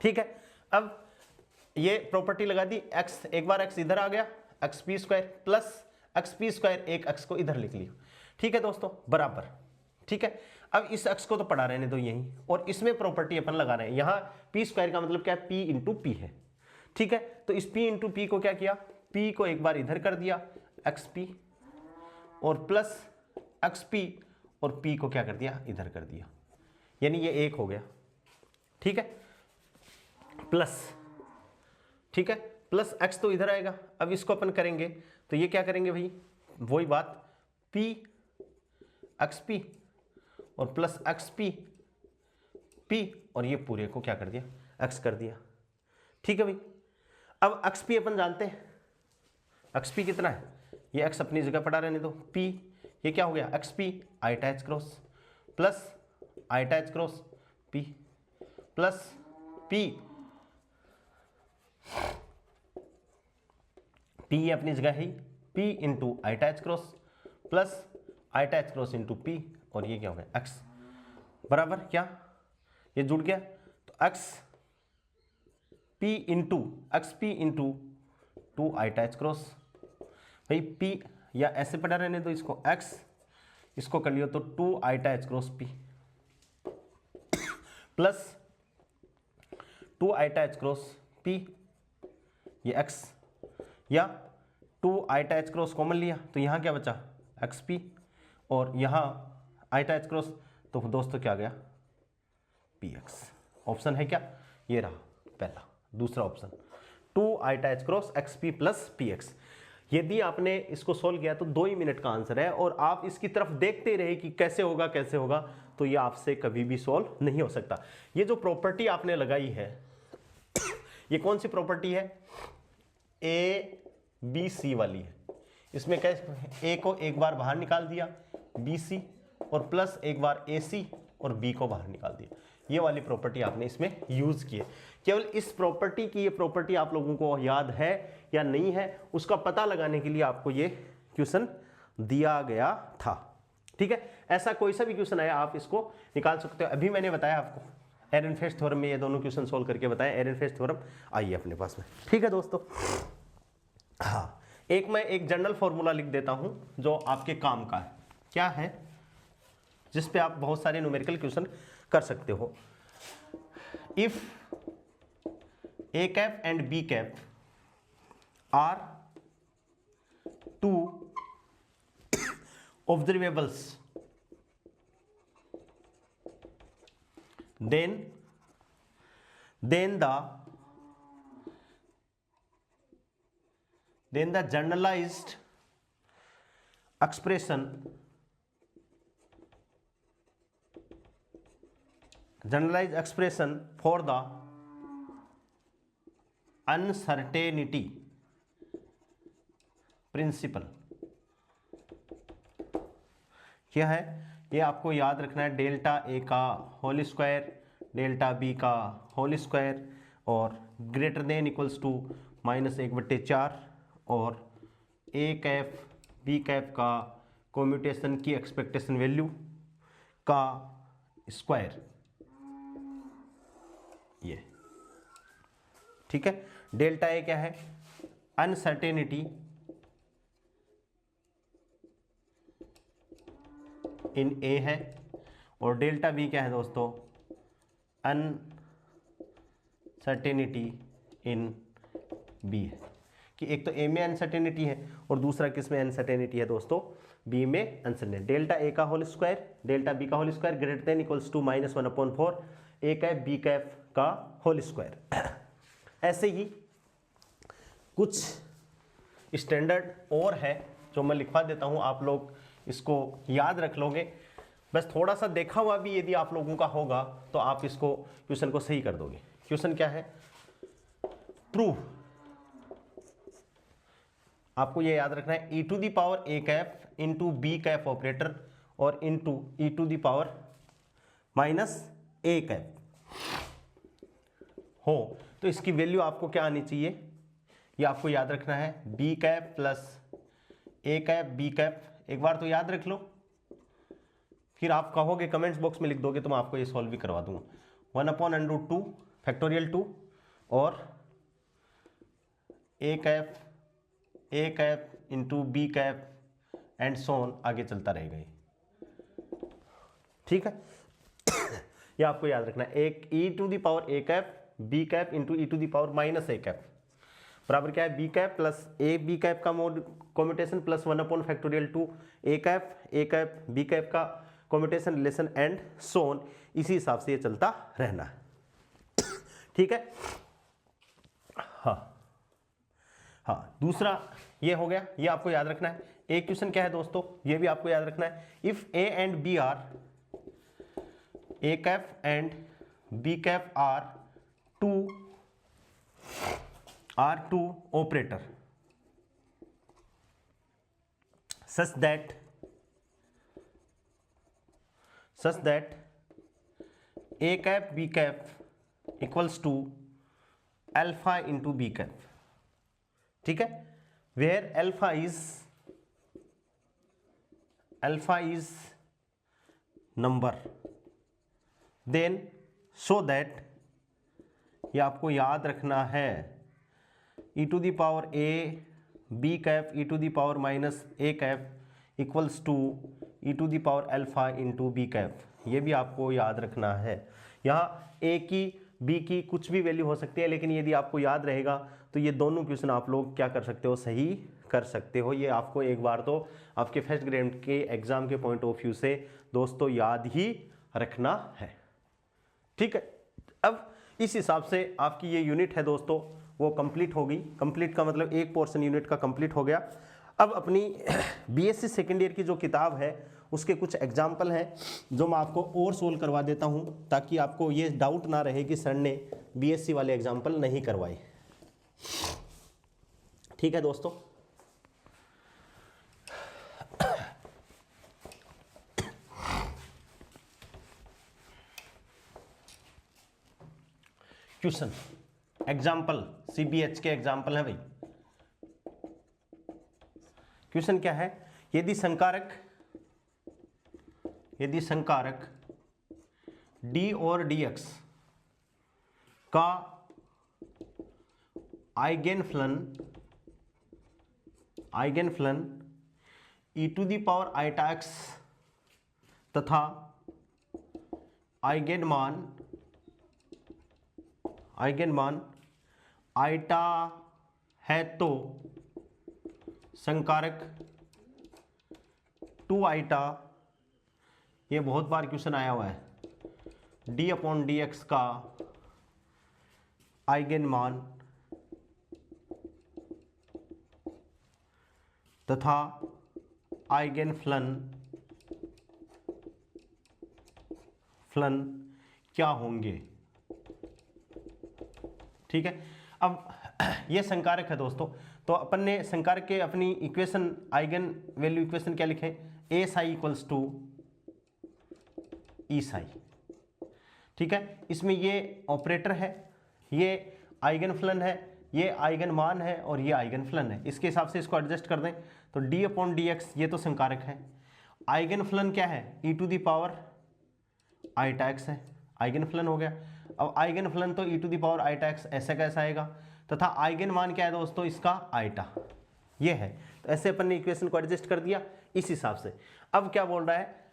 ठीक है, अब ये प्रॉपर्टी लगा दी, एक्स एक बार एक्स इधर आ गया, X P square plus x P square, एक एक्स को इधर लिख लिया। ठीक है दोस्तों, बराबर। ठीक है, अब इस एक्स को तो पढ़ा रहने दो यहीं, और इसमें प्रॉपर्टी अपन लगा रहे हैं। यहां पी स्क्वायर का मतलब क्या है, पी इंटू पी है। ठीक है, तो इस पी इंटू पी को क्या किया, पी को एक बार इधर कर दिया एक्स पी, और प्लस एक्स पी और पी को क्या कर दिया, इधर कर दिया, यानी ये एक हो गया। ठीक है, प्लस, ठीक है, प्लस एक्स तो इधर आएगा। अब इसको अपन करेंगे तो ये क्या करेंगे भाई, वही बात, पी एक्स पी और प्लस एक्स पी पी, और ये पूरे को क्या कर दिया, एक्स कर दिया। ठीक है भाई, अब एक्स पी अपन जानते हैं, एक्स पी कितना है, ये एक्स अपनी जगह पड़ा रहने दो, पी ये क्या हो गया, X P iota H cross plus iota H cross P plus P, P अपनी जगह है, P into iota H cross plus iota H cross into P, और ये क्या हो गया, एक्स बराबर क्या, ये जुड़ गया, तो X P into 2 iota H cross, भाई पी या ऐसे पढ़ा रहने दो इसको, एक्स इसको कर लियो तो 2 iota H cross P plus 2 iota H cross P, ये एक्स, या 2 आइटा एच क्रॉस कॉमन लिया तो यहाँ क्या बचा, एक्स पी, और यहाँ आइटा एच क्रॉस, तो दोस्तों क्या आ गया, पी एक्स। ऑप्शन है क्या, ये रहा पहला, दूसरा option 2 iota H cross X P plus P X. यदि आपने इसको सोल्व किया तो 2 ही मिनट का आंसर है, और आप इसकी तरफ देखते रहे कि कैसे होगा कैसे होगा, तो ये आपसे कभी भी सोल्व नहीं हो सकता। ये जो प्रॉपर्टी आपने लगाई है, ये कौन सी प्रॉपर्टी है, ए बी सी वाली है। इसमें कैसे, ए को एक बार बाहर निकाल दिया बी सी, और प्लस एक बार ए सी और बी को बाहर निकाल दिया, ये वाली प्रॉपर्टी आपने इसमें यूज की है। केवल इस प्रॉपर्टी की, ये प्रॉपर्टी आप लोगों को याद है या नहीं है, उसका पता लगाने के लिए आपको ये क्वेश्चन दिया गया था। ठीक है, ऐसा कोई सा भी क्वेश्चन आया आप इसको निकाल सकते हो। अभी मैंने बताया आपको एरनफेस्ट थ्योरम में ये दोनों क्वेश्चन सोल्व करके बताया, एरनफेस्ट थ्योरम आइए अपने पास में। ठीक है दोस्तों, हाँ, एक मैं एक जनरल फॉर्मूला लिख देता हूं जो आपके काम का है, क्या है, जिस पे आप बहुत सारे न्यूमेरिकल क्वेश्चन कर सकते हो। If A cap and B cap are 2 observables, then the generalized expression for the uncertainty principle. क्या है ये आपको याद रखना है, डेल्टा ए का होल स्क्वायर, डेल्टा बी का होल स्क्वायर और ग्रेटर देन इक्वल्स टू -1/4 और ए कैफ बी कैफ का कम्यूटेशन की एक्सपेक्टेशन वैल्यू का स्क्वायर, ये ठीक है। डेल्टा ए क्या है, अनसर्टेनिटी इन ए है और डेल्टा बी क्या है दोस्तों, अनसर्टेनिटी इन बी है। कि एक तो ए में अनसर्टेनिटी है और दूसरा किस में अनसर्टेनिटी है दोस्तों, बी में अनसर्टेनिटी। डेल्टा ए का होल स्क्वायर डेल्टा बी का whole square greater than equals to -1/4 A cap B cap का होल स्क्वायर। ऐसे ही कुछ स्टैंडर्ड और है जो मैं लिखवा देता हूं, आप लोग इसको याद रख लोगे। बस थोड़ा सा देखा हुआ भी यदि आप लोगों का होगा तो आप इसको क्वेश्चन को सही कर दोगे। क्वेश्चन क्या है, प्रूव, आपको ये याद रखना है, e⁻ a cap into B cap operator और इंटू e⁻ -a कैफ हो तो इसकी वैल्यू आपको क्या आनी चाहिए, ये आपको याद रखना है, बी कैफ प्लस ए कैफ बी कैफ। एक बार तो याद रख लो, फिर आप कहोगे कमेंट्स बॉक्स में लिख दोगे तो मैं आपको ये सॉल्व भी करवा दूंगा। 1/√2 फैक्टोरियल 2 और A cap into B cap and so on आगे चलता रहेगा ये, ठीक है। ये आपको याद रखना है, एक e⁻ a cap B cap into e⁻ -a cap बराबर क्या है, B cap plus A B cap का mod commutation plus 1/2 A cap B cap का कॉम्यूटेशन रिलेशन एंड सोन, इसी हिसाब से ये चलता रहना है, ठीक है। हाँ दूसरा ये हो गया, ये आपको याद रखना है। एक क्वेश्चन क्या है दोस्तों, ये भी आपको याद रखना है, if A and B are, A cap and B cap are two operator such that a cap b cap equals to alpha into b cap, ठीक है, where alpha is number, then so that, ये आपको याद रखना है, e⁻ a b cap e⁻ -a cap equals to e⁻α into B cap, ये भी आपको याद रखना है। यहाँ a की b की कुछ भी वैल्यू हो सकती है, लेकिन यदि आपको याद रहेगा तो ये दोनों क्वेश्चन आप लोग क्या कर सकते हो, सही कर सकते हो। ये आपको एक बार तो आपके फर्स्ट ग्रेड के एग्जाम के पॉइंट ऑफ व्यू से दोस्तों याद ही रखना है, ठीक है। अब इस हिसाब से आपकी ये यूनिट है दोस्तों वो कंप्लीट हो गई। कंप्लीट का मतलब एक पोर्शन यूनिट का कंप्लीट हो गया। अब अपनी बीएससी सेकेंड ईयर की जो किताब है उसके कुछ एग्जाम्पल हैं जो मैं आपको और सोल्व करवा देता हूं, ताकि आपको ये डाउट ना रहे कि सर ने बीएससी वाले एग्जाम्पल नहीं करवाए, ठीक है दोस्तों। क्वेश्चन एग्जाम्पल सीबीएच के एग्जाम्पल है भाई। क्वेश्चन क्या है, यदि संकारक d और dx का आइगेनफलन e⁻x तथा आइगेनमान आइटा है तो संकारक 2 आइटा, ये बहुत बार क्वेश्चन आया हुआ है, d/dx का आइगेनमान तथा आइगेनफलन क्या होंगे, ठीक है। अब ये संकारक है दोस्तों, तो अपन ने संकारक के अपनी इक्वेशन आइगन वैल्यू इक्वेशन क्या लिखे, ए Sai equals to E Sai. ठीक है, इसमें ये ऑपरेटर है, ये आइगन फलन है, ये आइगन मान है और ये आइगन फलन है। इसके हिसाब से इसको एडजस्ट कर दें तो d अपॉन डी एक्स ये तो संकारक है, आइगन फलन क्या है e to the power eta X है, आइगन फलन हो गया। अब आइगन फलन तो e to the power eta X ऐसा कैसा आएगा, तथा आइगन मान क्या है दोस्तों इसका आईटा, ये है। तो ऐसे अपन ने इक्वेशन को एडजस्ट कर दिया इस हिसाब से। अब क्या बोल रहा है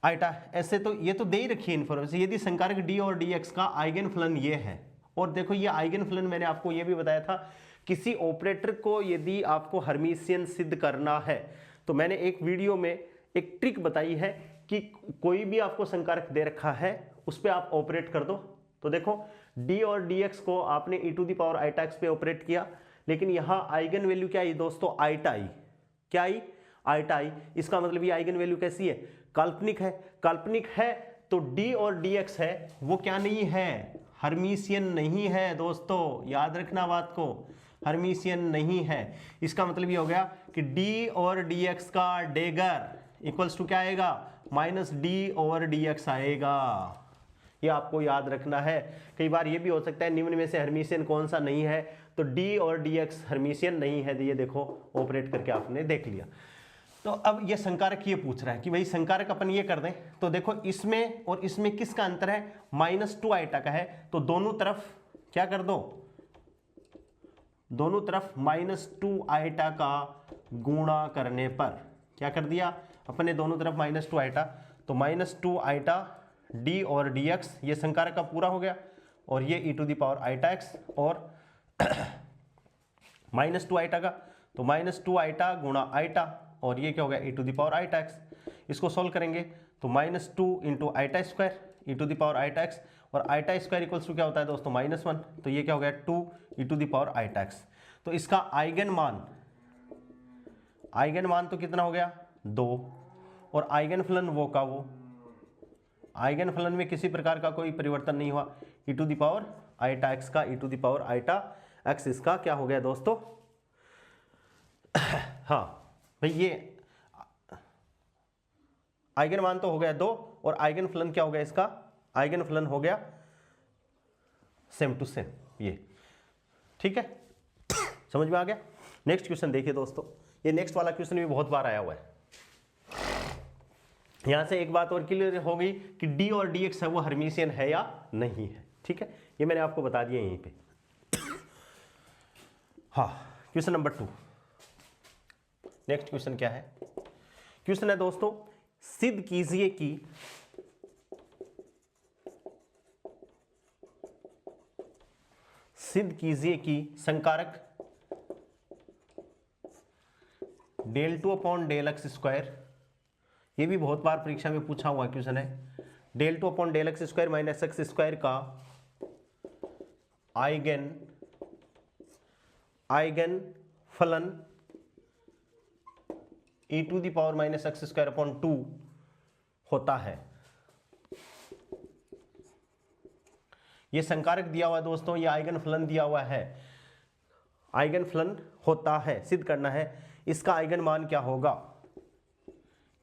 आईटा, ऐसे तो ये तो दे ही रखी है इन्फॉर्मेशन, यदि संकारक d और dx का आइगन फलन ये है, और देखो ये आइगन फलन मैंने आपको ये भी बताया था, किसी ऑपरेटर को यदि आपको हर्मिशियन सिद्ध करना है तो मैंने एक वीडियो में एक ट्रिक बताई है कि कोई भी आपको संकारक दे रखा है उस पर आप ऑपरेट कर दो। तो देखो d और dx को आपने e to the power eta X पे ऑपरेट किया, लेकिन यहाँ आइगन वैल्यू क्या आई दोस्तों, आईटा आई। क्या आई, आईटा आई। इसका मतलब ये आइगन वैल्यू कैसी है, काल्पनिक है। काल्पनिक है तो d और dx है वो क्या नहीं है, हर्मिशियन नहीं है दोस्तों, याद रखना बात को, हर्मिशियन नहीं है। इसका मतलब ये हो गया कि d और dx का डेगर इक्वल्स टू क्या आएगा, माइनस d ओवर dx आएगा। ये आपको याद रखना है। कई बार ये भी हो सकता है निम्न में से हर्मिशियन कौन सा नहीं है, तो d और dx हर्मिशियन नहीं है, ये देखो ऑपरेट करके आपने देख लिया। तो अब ये संकारक ये पूछ रहा है कि भाई संकारक अपन ये कर दें, तो देखो इसमें और इसमें किसका अंतर है, -2 आईटा का है, तो दोनों तरफ क्या कर दो, दोनों तरफ -2 आईटा का गुणा करने पर क्या कर दिया अपने, दोनों तरफ -2 आईटा, तो -2 आईटा d और dx ये संकारक का पूरा हो गया, और ये e to the power eta X और -2 आईटा का, तो -2 आईटा गुणा आईटा, और ये क्या हो गया e to the power eta X. इसको सॉल्व करेंगे तो -2 into eta square e to the power eta X, और आईटा स्क्वायर इक्वल्स टू क्या होता है दोस्तों -1, तो ये क्या हो गया 2 e to the power eta X. तो इसका आइगन मान तो कितना हो गया 2, और आइगन फलन वो का वो, आइगन फलन में किसी प्रकार का कोई परिवर्तन नहीं हुआ, e to the power eta X का e to the power eta X, इसका क्या हो गया दोस्तों हाँ भाई ये आइगन मान तो हो गया 2, और आइगन फलन क्या हो गया इसका, आइगन फलन हो गया सेम टू सेम ये। ठीक है, समझ में आ गया। नेक्स्ट क्वेश्चन देखिए दोस्तों, ये नेक्स्ट वाला क्वेश्चन भी बहुत बार आया हुआ है। यहां से एक बात और क्लियर हो गई कि d और dx है वो हर्मिशियन है या नहीं है। ठीक है, ये मैंने आपको बता दिया यहीं पे। हाँ, क्वेश्चन नंबर 2। नेक्स्ट क्वेश्चन क्या है, क्वेश्चन है दोस्तों, सिद्ध कीजिए कि संकारक del2 upon del X square, ये भी बहुत बार परीक्षा में पूछा हुआ क्वेश्चन है, del2 upon del X square minus X square का आइगन फलन e to the power minus X square upon 2 होता है। ये संकारक दिया हुआ है दोस्तों, ये आइगन फलन दिया हुआ है, आइगन फलन होता है, सिद्ध करना है। इसका आइगन मान क्या होगा,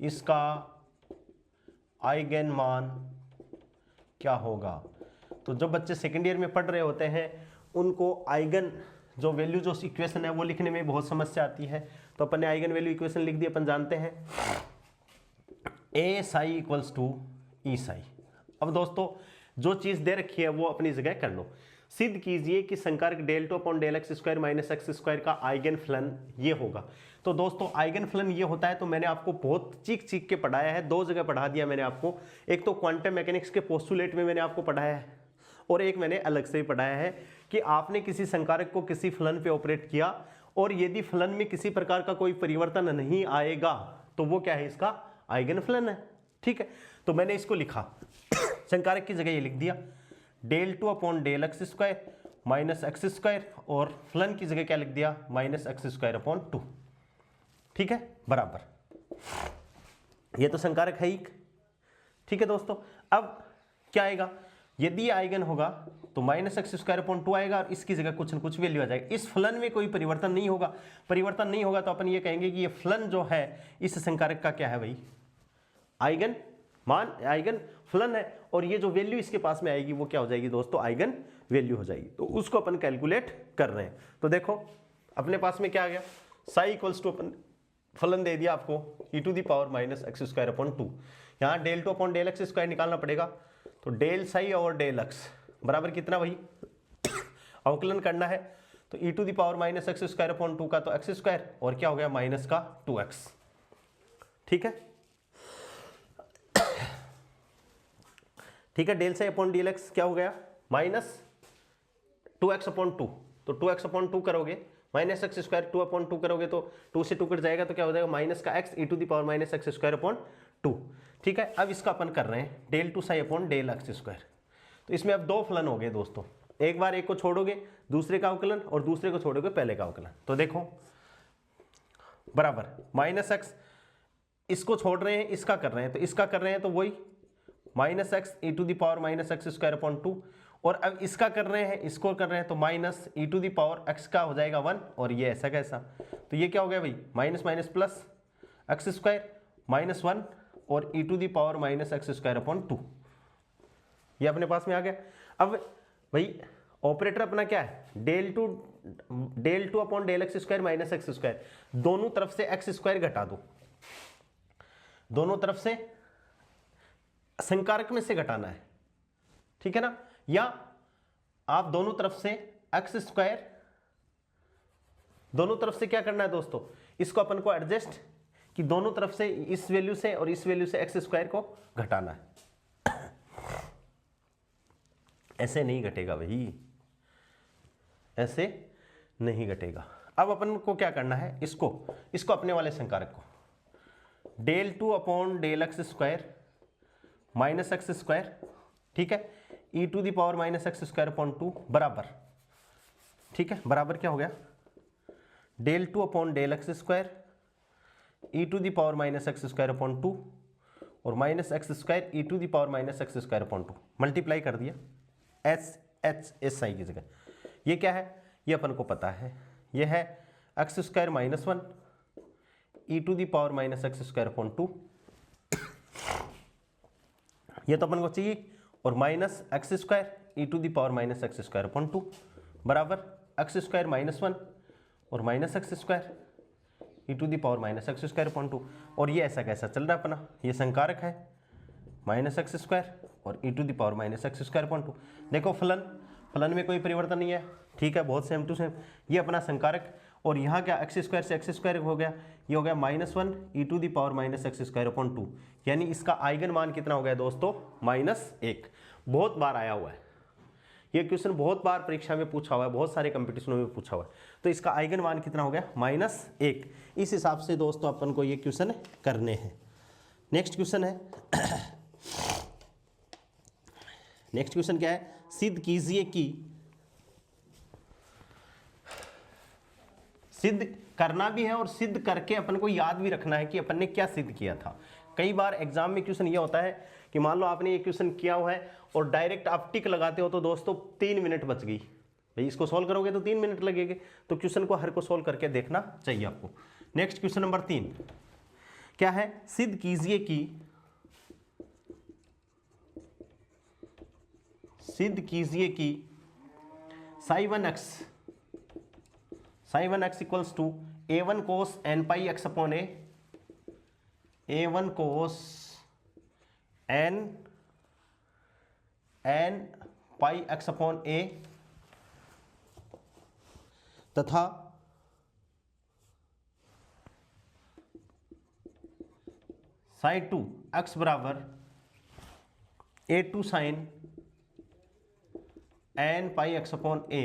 इसका आइगन मान क्या होगा। तो जो बच्चे सेकेंड ईयर में पढ़ रहे होते हैं उनको आइगन जो वैल्यू जो इक्वेशन है वो लिखने में बहुत समस्या आती है, तो अपन ने आइगन वैल्यू इक्वेशन लिख दी, अपन जानते हैं ए Sai equals to E Sai. अब दोस्तों जो चीज़ दे रखी है वो अपनी जगह कर लो। सिद्ध कीजिए कि संकारक del2 upon del X square minus X square का आइगन फलन ये होगा। तो दोस्तों आइगन फलन ये होता है, तो मैंने आपको बहुत चीख के पढ़ाया है, 2 जगह पढ़ा दिया मैंने आपको। एक तो क्वांटम मैकेनिक्स के पोस्टुलेट में मैंने आपको पढ़ाया है, और एक मैंने अलग से ही पढ़ाया है कि आपने किसी संकारक को किसी फलन पे ऑपरेट किया और यदि फलन में किसी प्रकार का कोई परिवर्तन नहीं आएगा तो वो क्या है, इसका आइगन फलन है। ठीक है, तो मैंने इसको लिखा संकारक की जगह ये लिख दिया del2 upon del X square minus X square, और फलन की जगह क्या लिख दिया माइनस एक्स स्क्वायर अपॉन 2। ठीक है, बराबर, ये तो संकारक है ही। ठीक है दोस्तों, अब क्या आएगा, यदि आइगन होगा तो -x² आएगा और इसकी जगह कुछ न कुछ वैल्यू आ जाएगी। इस फलन में कोई परिवर्तन नहीं होगा, परिवर्तन नहीं होगा तो अपन ये कहेंगे कि ये फलन जो है इस संकारक का क्या है भाई, आइगन मान, आइगन फलन है, और ये जो वैल्यू इसके पास में आएगी वो क्या हो जाएगी दोस्तों, आइगन वैल्यू हो जाएगी। तो उसको अपन कैलकुलेट कर रहे हैं। तो देखो अपने पास में क्या आ गया, साई इक्वल्स टू, अपन फलन दे दिया आपको e⁻⁻x²/2। यहाँ del 2 अपॉन del x² निकालना पड़ेगा, तो डेल साई और डेल x बराबर कितना भाई, अवकलन करना है तो e⁻⁻x²/2 का तो x² और क्या हो गया माइनस का 2x। ठीक है, ठीक है, del psi upon del x क्या हो गया -2x/2, तो 2x/2 करोगे -x² 2/2 करोगे तो 2 से 2 कट जाएगा तो क्या हो जाएगा माइनस का x e⁻⁻x²/2। ठीक है, अब इसका अपन कर रहे हैं del 2 psi upon del x²। तो इसमें अब दो फलन हो गए दोस्तों, एक बार एक को छोड़ोगे दूसरे का अवकलन और दूसरे को छोड़ोगे पहले का अवकलन। तो देखो बराबर -x, इसको छोड़ रहे हैं इसका कर रहे हैं, तो इसका कर रहे हैं तो वही -x e⁻⁻x²/2, और अब इसका कर रहे हैं इसको कर रहे हैं तो -e⁻x का हो जाएगा 1, और ये ऐसा कैसा, तो ये क्या हो गया भाई माइनस माइनस प्लस x² -1 और e⁻⁻x²/2, ये अपने पास में आ गया। अब भाई ऑपरेटर अपना क्या है, del 2 upon del x² minus x², दोनों तरफ से x² घटा दो, दोनों तरफ से संकारक में से घटाना है, ठीक है ना, या आप दोनों तरफ से x², दोनों तरफ से क्या करना है दोस्तों, इसको अपन को एडजस्ट कि दोनों तरफ से इस वैल्यू से और इस वैल्यू से x² को घटाना है। ऐसे नहीं घटेगा भाई, ऐसे नहीं घटेगा। अब अपन को क्या करना है, इसको अपने वाले संकारक को del 2 upon del x² minus x², ठीक है, e⁻⁻x²/2 बराबर, ठीक है, बराबर क्या हो गया del 2 upon del x² e⁻⁻x²/2 और माइनस x² e⁻⁻x²/2 मल्टीप्लाई कर दिया SI की जगह। ये क्या है, ये अपन को पता है, ये है x² -1 e⁻⁻x²/2, ये तो अपन को चाहिए, और माइनस x² e⁻⁻x²/2 बराबर x² -1 और माइनस x² e⁻⁻x²/2, और ये ऐसा कैसा चल रहा है अपना, ये संकारक है -x² और e⁻⁻x²/2। देखो फलन में कोई परिवर्तन नहीं है, ठीक है, बहुत सेम टू सेम, ये अपना संकारक, और यहाँ क्या x² से x² हो गया, ये हो गया -1 e⁻⁻x²/2, यानी इसका आइगन मान कितना हो गया दोस्तों -1। बहुत बार आया हुआ है ये क्वेश्चन, बहुत बार परीक्षा में पूछा हुआ है, बहुत सारे कंपटीशनों में पूछा हुआ है, तो इसका आइगन मान कितना हो गया -1। इस हिसाब से दोस्तों अपन को ये क्वेश्चन करने हैं। नेक्स्ट क्वेश्चन है नेक्स्ट क्वेश्चन क्या है, सिद्ध कीजिए कि, सिद्ध करना भी है और सिद्ध करके अपन को याद भी रखना है कि अपन ने क्या सिद्ध किया था। कई बार एग्जाम में क्वेश्चन ये होता है कि मान लो आपने ये क्वेश्चन किया हुआ है और डायरेक्ट आप टिक लगाते हो तो दोस्तों 3 मिनट बच गई भाई, इसको सॉल्व करोगे तो 3 मिनट लगेंगे, तो क्वेश्चन को हर को सॉल्व करके देखना चाहिए आपको। नेक्स्ट क्वेश्चन नंबर 3 क्या है, सिद्ध कीजिए कि, सिद्ध कीजिए कि sin1x equals to a1 cos n pi x upon a1 cos n pi x upon a तथा sin2x बराबर a2 sin n pi x upon a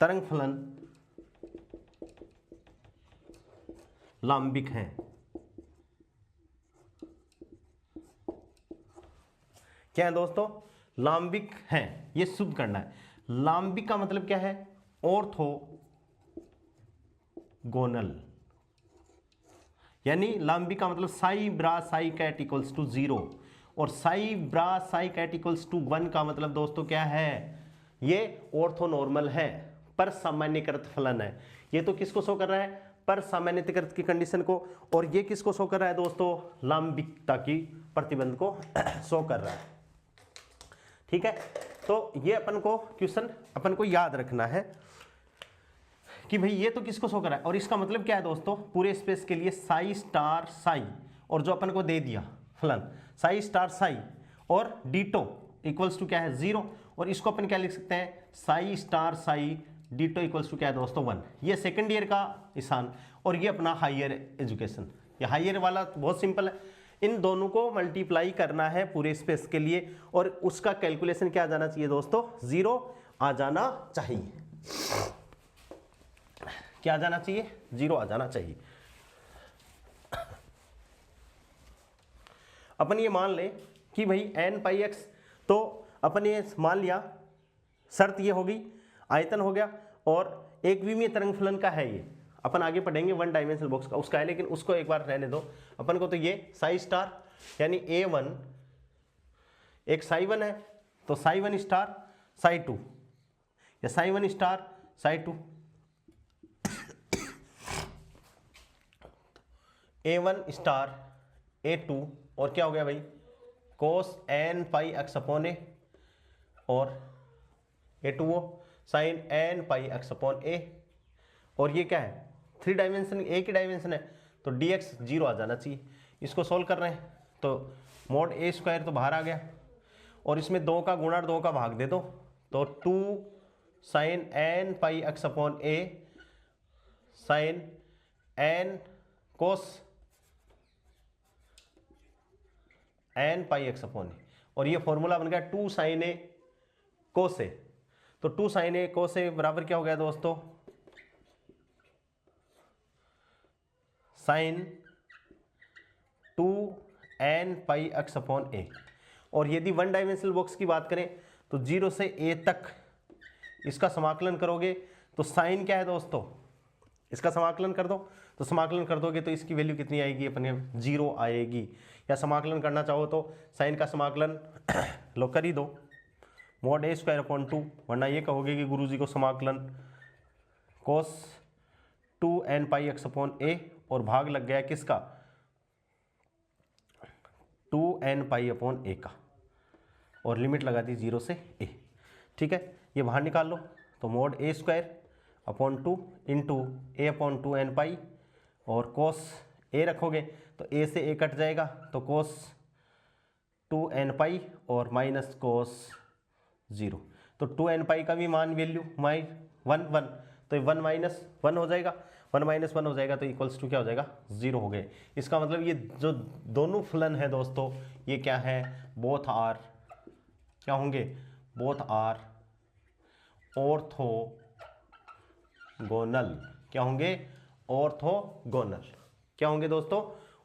तरंग फलन लांबिक है। क्या है दोस्तों, लांबिक है, ये शुद्ध करना है। लांबिक का मतलब क्या है, ऑर्थोगोनल, यानी लांबिक का मतलब Sai bra psi ket equals to 0, और Sai bra psi ket equals to 1 का मतलब दोस्तों क्या है, ये ऑर्थोनॉर्मल है, पर सामान्यकृत फलन है। ये तो किसको शो कर रहा है, पर सामान्यकृत की कंडीशन को, और ये किसको शो कर रहा है दोस्तों, लांबिकता की प्रतिबंध को शो कर रहा है। ठीक है, तो ये अपन को क्वेश्चन अपन को याद रखना है कि भाई ये तो किसको शो कर रहा है, और इसका मतलब क्या है दोस्तों, पूरे स्पेस के लिए साई स्टार साई, और जो अपन को दे दिया फलन साई स्टार साई और डीटो इक्वल्स टू क्या है 0, और इसको अपन क्या लिख सकते हैं, साई स्टार साई डीटो इक्वल्स टू क्या है दोस्तों 1। ये सेकंड ईयर का निशान, और ये अपना हायर एजुकेशन। ये हायर वाला बहुत सिंपल है, इन दोनों को मल्टीप्लाई करना है पूरे स्पेस के लिए, और उसका कैलकुलेशन क्या आ जाना चाहिए दोस्तों, 0 आ जाना चाहिए। क्या आ जाना चाहिए, 0 आ जाना चाहिए। अपन ये मान ले कि भाई n पाई x, तो अपन ये मान लिया, शर्त ये होगी, आयतन हो गया, और एक विमीय तरंग फलन का है ये, अपन आगे पढ़ेंगे वन डायमेंशनल बॉक्स का उसका है, लेकिन उसको एक बार रहने दो। अपन को तो ये साई स्टार यानी a1 एक साई 1 है, तो साई 1 स्टार साई 2 या Sai 1 star Sai 2, a1 star a2, और क्या हो गया भाई cos n pi x upon a, और a2 वो sine n pi x upon a, और ये क्या है 3 डायमेंशन, एक ही डायमेंशन है, तो dx 0 आ जाना चाहिए। इसको सोल्व कर रहे हैं तो मोड a स्क्वायर तो बाहर आ गया, और इसमें 2 का गुणा 2 का भाग दे दो, तो 2 sine n pi x upon a sine n cos n pi x upon a, और ये फॉर्मूला बन गया 2 साइन a कोस a, तो 2 साइन a कोस a बराबर क्या हो गया दोस्तों, sine 2n pi x upon a। और यदि वन डायमेंशनल बॉक्स की बात करें तो 0 से a तक इसका समाकलन करोगे तो साइन क्या है दोस्तों, इसका समाकलन कर दो, तो समाकलन कर दोगे तो इसकी वैल्यू कितनी आएगी, अपने 0 आएगी। या समाकलन करना चाहो तो साइन का समाकलन लो कर ही दो, मोड a स्क्वायर अपॉन 2, वरना ये कहोगे कि गुरुजी को समाकलन कोस 2n pi x upon a, और भाग लग गया किसका 2n पाई अपॉन a का, और लिमिट लगा दी 0 से a। ठीक है, ये बाहर निकाल लो, तो mode a square upon 2 into a upon 2n पाई, और कोस a रखोगे तो a से a कट जाएगा, तो कोस 2n पाई और माइनस कोस 0, तो 2n पाई का भी मान वैल्यू 1 1, तो 1 माइनस 1 हो जाएगा, 1 माइनस 1 हो जाएगा, तो इक्वल्स टू क्या हो जाएगा 0 हो गए। इसका मतलब ये जो दोनों फलन है दोस्तों, ये क्या है, बोथ आर क्या होंगे, बोथ आर ऑर्थोगोनल, क्या होंगे, ऑर्थोगोनल, क्या होंगे दोस्तों,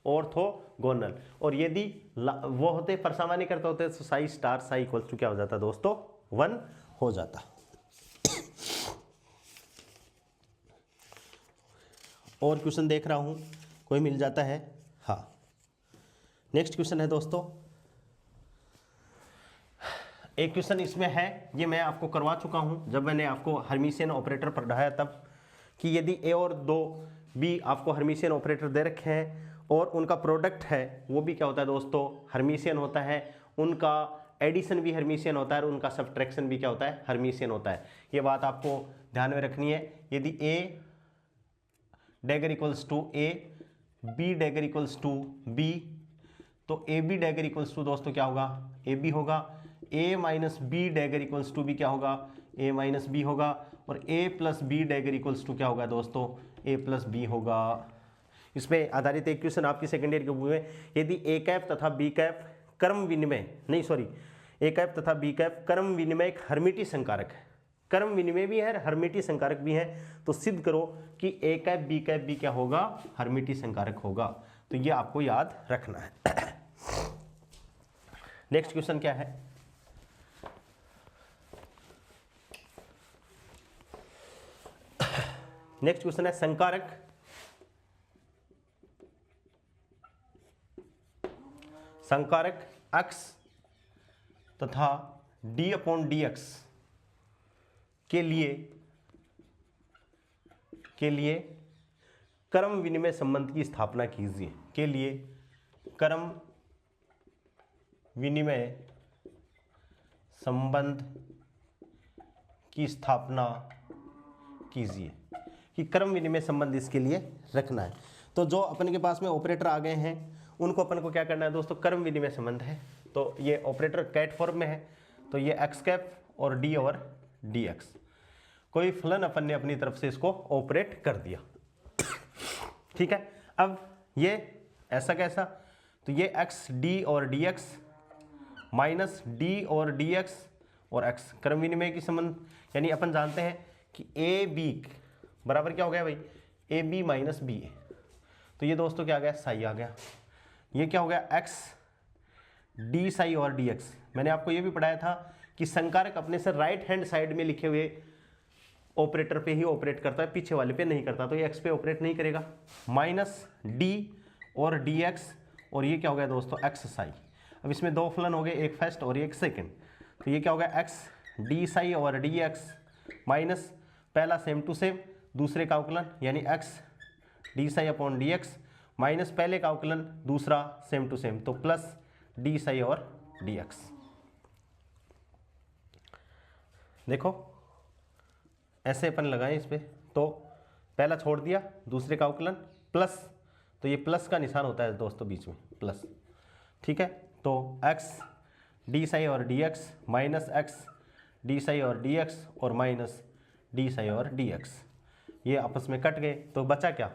ऑर्थोगोनल। और यदि वो होते पर सामान्य करते होते तो psi star psi equals to क्या हो जाता दोस्तों 1 हो जाता। और क्वेश्चन देख रहा हूँ कोई मिल जाता है, हाँ। नेक्स्ट क्वेश्चन है दोस्तों, एक क्वेश्चन इसमें है, ये मैं आपको करवा चुका हूँ जब मैंने आपको हर्मिशियन ऑपरेटर पढ़ाया तब, कि यदि a और 2b आपको हर्मिशियन ऑपरेटर दे रखे हैं और उनका प्रोडक्ट है वो भी क्या होता है दोस्तों हर्मिशियन होता है, उनका एडिशन भी हर्मिशियन होता है और उनका सब्ट्रैक्शन भी क्या होता है, हर्मिशियन होता है। ये बात आपको ध्यान में रखनी है। यदि a dagger equals to a, b dagger equals to b, तो A B dagger equals to दोस्तों क्या होगा, ए बी होगा। a minus B dagger equals to भी क्या होगा, a माइनस बी होगा। और a plus B dagger equals to क्या होगा दोस्तों, a प्लस बी होगा। इस पर आधारित एक क्वेश्चन आपकी सेकेंड ईयर के बुक में, यदि a कैप तथा b कैप क्रम विनिमय, नहीं सॉरी, a कैप तथा b कैप क्रम विनिमय एक हर्मिटी संकारक है, क्रम विनिमय भी है, हर्मिटी संकारक भी है, तो सिद्ध करो कि a कैप b भी क्या होगा, हर्मिटी संकारक होगा। तो ये आपको याद रखना है। नेक्स्ट क्वेश्चन क्या है, नेक्स्ट क्वेश्चन है संकारक एक्स तथा डी अपॉन डी एक्स के लिए क्रम विनिमय संबंध की स्थापना कीजिए, के लिए क्रम विनिमय संबंध की स्थापना कीजिए, कि क्रम विनिमय संबंध इसके लिए रखना है। तो जो अपन के पास में ऑपरेटर आ गए हैं उनको अपन को क्या करना है दोस्तों, क्रम विनिमय संबंध है। तो ये ऑपरेटर कैट फॉर्म में है, तो ये एक्स कैप और डी एक्स, कोई फलन अपन ने अपनी तरफ से इसको ऑपरेट कर दिया। ठीक है, अब ये ऐसा कैसा, तो ये एक्स डी और डी एक्स माइनस डी और डी एक्स और एक्स क्रम विनिमय की संबंध, यानी अपन जानते हैं कि ए बी बराबर क्या हो गया भाई, ए बी माइनस बी ए। तो ये दोस्तों क्या आ गया, साई आ गया। ये क्या हो गया, एक्स डी साई और डी एक्स। मैंने आपको ये भी पढ़ाया था कि संकारक अपने से राइट हैंड साइड में लिखे हुए ऑपरेटर पे ही ऑपरेट करता है, पीछे वाले पे नहीं करता। तो ये एक्स पे ऑपरेट नहीं करेगा। माइनस डी और डी एक्स और ये क्या हो गया दोस्तों, एक्स साई। अब इसमें दो फलन हो गए, एक फर्स्ट और एक सेकंड। तो ये क्या हो गया, एक्स डी साई और डी एक्स माइनस पहला सेम टू सेम, दूसरे का अवकलन यानी x D psi upon D x minus पहले का अवकलन दूसरा सेम टू सेम, तो प्लस डी साई और डी एक्स। देखो ऐसे अपन लगाएं इस पे, तो पहला छोड़ दिया, दूसरे का अवकलन प्लस, तो ये प्लस का निशान होता है दोस्तों बीच में प्लस। ठीक है, तो एक्स डी साई और D x minus x D Sai और डी एक्स और माइनस डी साई और डी एक्स, ये आपस में कट गए। तो बचा क्या,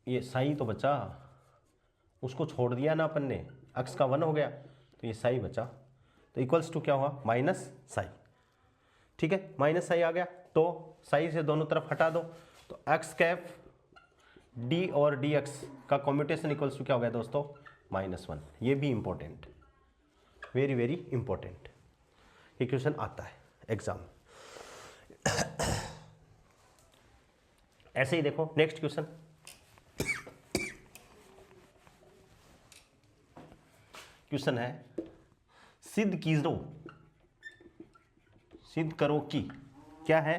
ये साई तो बचा, उसको छोड़ दिया ना अपन ने, एक्स का 1 हो गया, तो ये साई बचा। तो इक्वल्स टू क्या हुआ, माइनस साई। ठीक है, माइनस साई आ गया, तो साई से दोनों तरफ हटा दो, तो एक्स कैप डी और डी एक्स का कॉम्यूटेशन इक्वल्स टू क्या हो गया दोस्तों, -1। ये भी इंपॉर्टेंट, वेरी वेरी इंपॉर्टेंट, ये क्वेश्चन आता है एग्जाम। ऐसे ही देखो नेक्स्ट क्वेश्चन, क्वेश्चन है सिद्ध करो कि क्या है,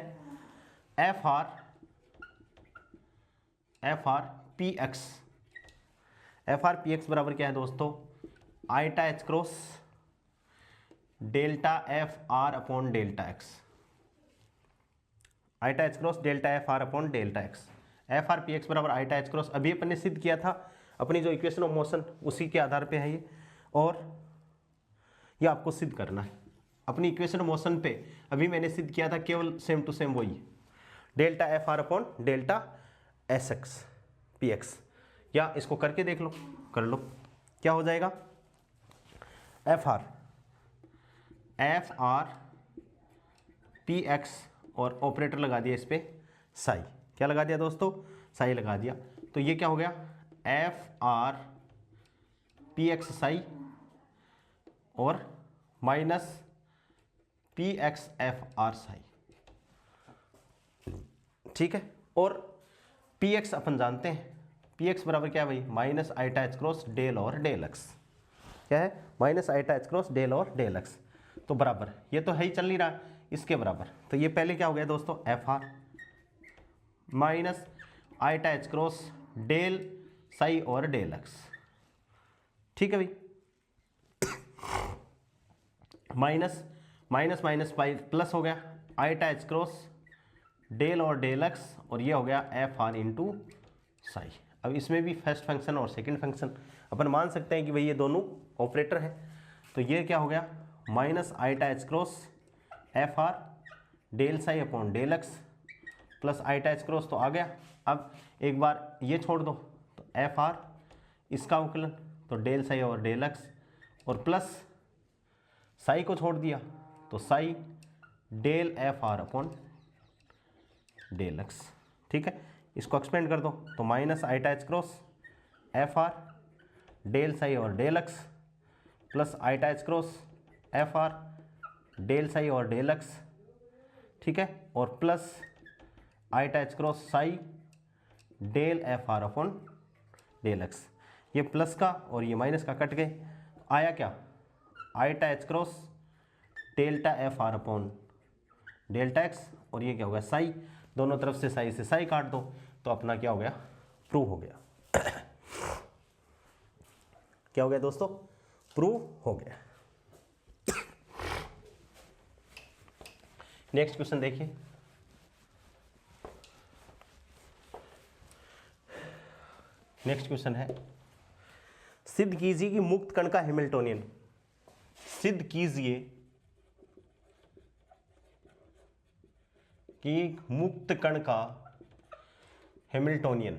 एफ आर पी एक्स बराबर क्या है दोस्तों, iota H cross delta F R upon delta X. Iota H cross delta F R upon delta X, F R P X बराबर आईटा एच क्रॉस। अभी अपन ने सिद्ध किया था अपनी जो इक्वेशन ऑफ मोशन, उसी के आधार पे है ये, और ये आपको सिद्ध करना है अपनी इक्वेशन ऑफ मोशन पे। अभी मैंने सिद्ध किया था केवल सेम टू सेम वही, delta F R upon delta S x P x, या इसको करके देख लो, कर लो, क्या हो जाएगा, एफ आर पी एक्स और ऑपरेटर लगा दिया इस पे साई, क्या लगा दिया दोस्तों, साई लगा दिया। तो ये क्या हो गया, F R P X psi और minus P X F R psi. ठीक है, और पी एक्स अपन जानते हैं, पी एक्स बराबर क्या है भाई, minus eta H cross del और डेल एक्स। क्या है, minus eta H cross del और डेल एक्स। तो बराबर, ये तो है ही, चल नहीं रहा इसके बराबर। तो ये पहले क्या हो गया दोस्तों, F R minus eta H cross del psi और डेल एक्स। ठीक है भाई, minus minus minus pi plus हो गया, आईटा एच क्रॉस डेल और डेल एक्स, और ये हो गया एफ आर इंटू साई। अब इसमें भी फर्स्ट फंक्शन और सेकंड फंक्शन अपन मान सकते हैं कि भाई ये दोनों ऑपरेटर हैं। तो ये क्या हो गया, minus eta H cross F R del psi upon del X plus eta H cross तो आ गया। अब एक बार ये छोड़ दो, तो एफ आर इसका अवकलन, तो डेल साई और डेल एक्स, और प्लस साई को छोड़ दिया तो psi del F R upon del X. ठीक है, इसको एक्सपेंड कर दो, तो minus eta H cross F R del psi और del X plus eta H cross F R del psi और डेल एक्स, ठीक है, और plus eta H cross psi del F R upon del X. ये plus का और ये minus का कट गए, आया क्या, eta H cross delta F R upon delta X, और ये क्या होगा साई, दोनों तरफ से साई काट दो, तो अपना क्या हो गया, प्रूव हो गया। क्या हो गया दोस्तों, प्रूव हो गया। नेक्स्ट क्वेश्चन देखिए, नेक्स्ट क्वेश्चन है, सिद्ध कीजिए कि मुक्त कण का हैमिल्टोनियन, सिद्ध कीजिए कि मुक्त कण का हैमिल्टोनियन,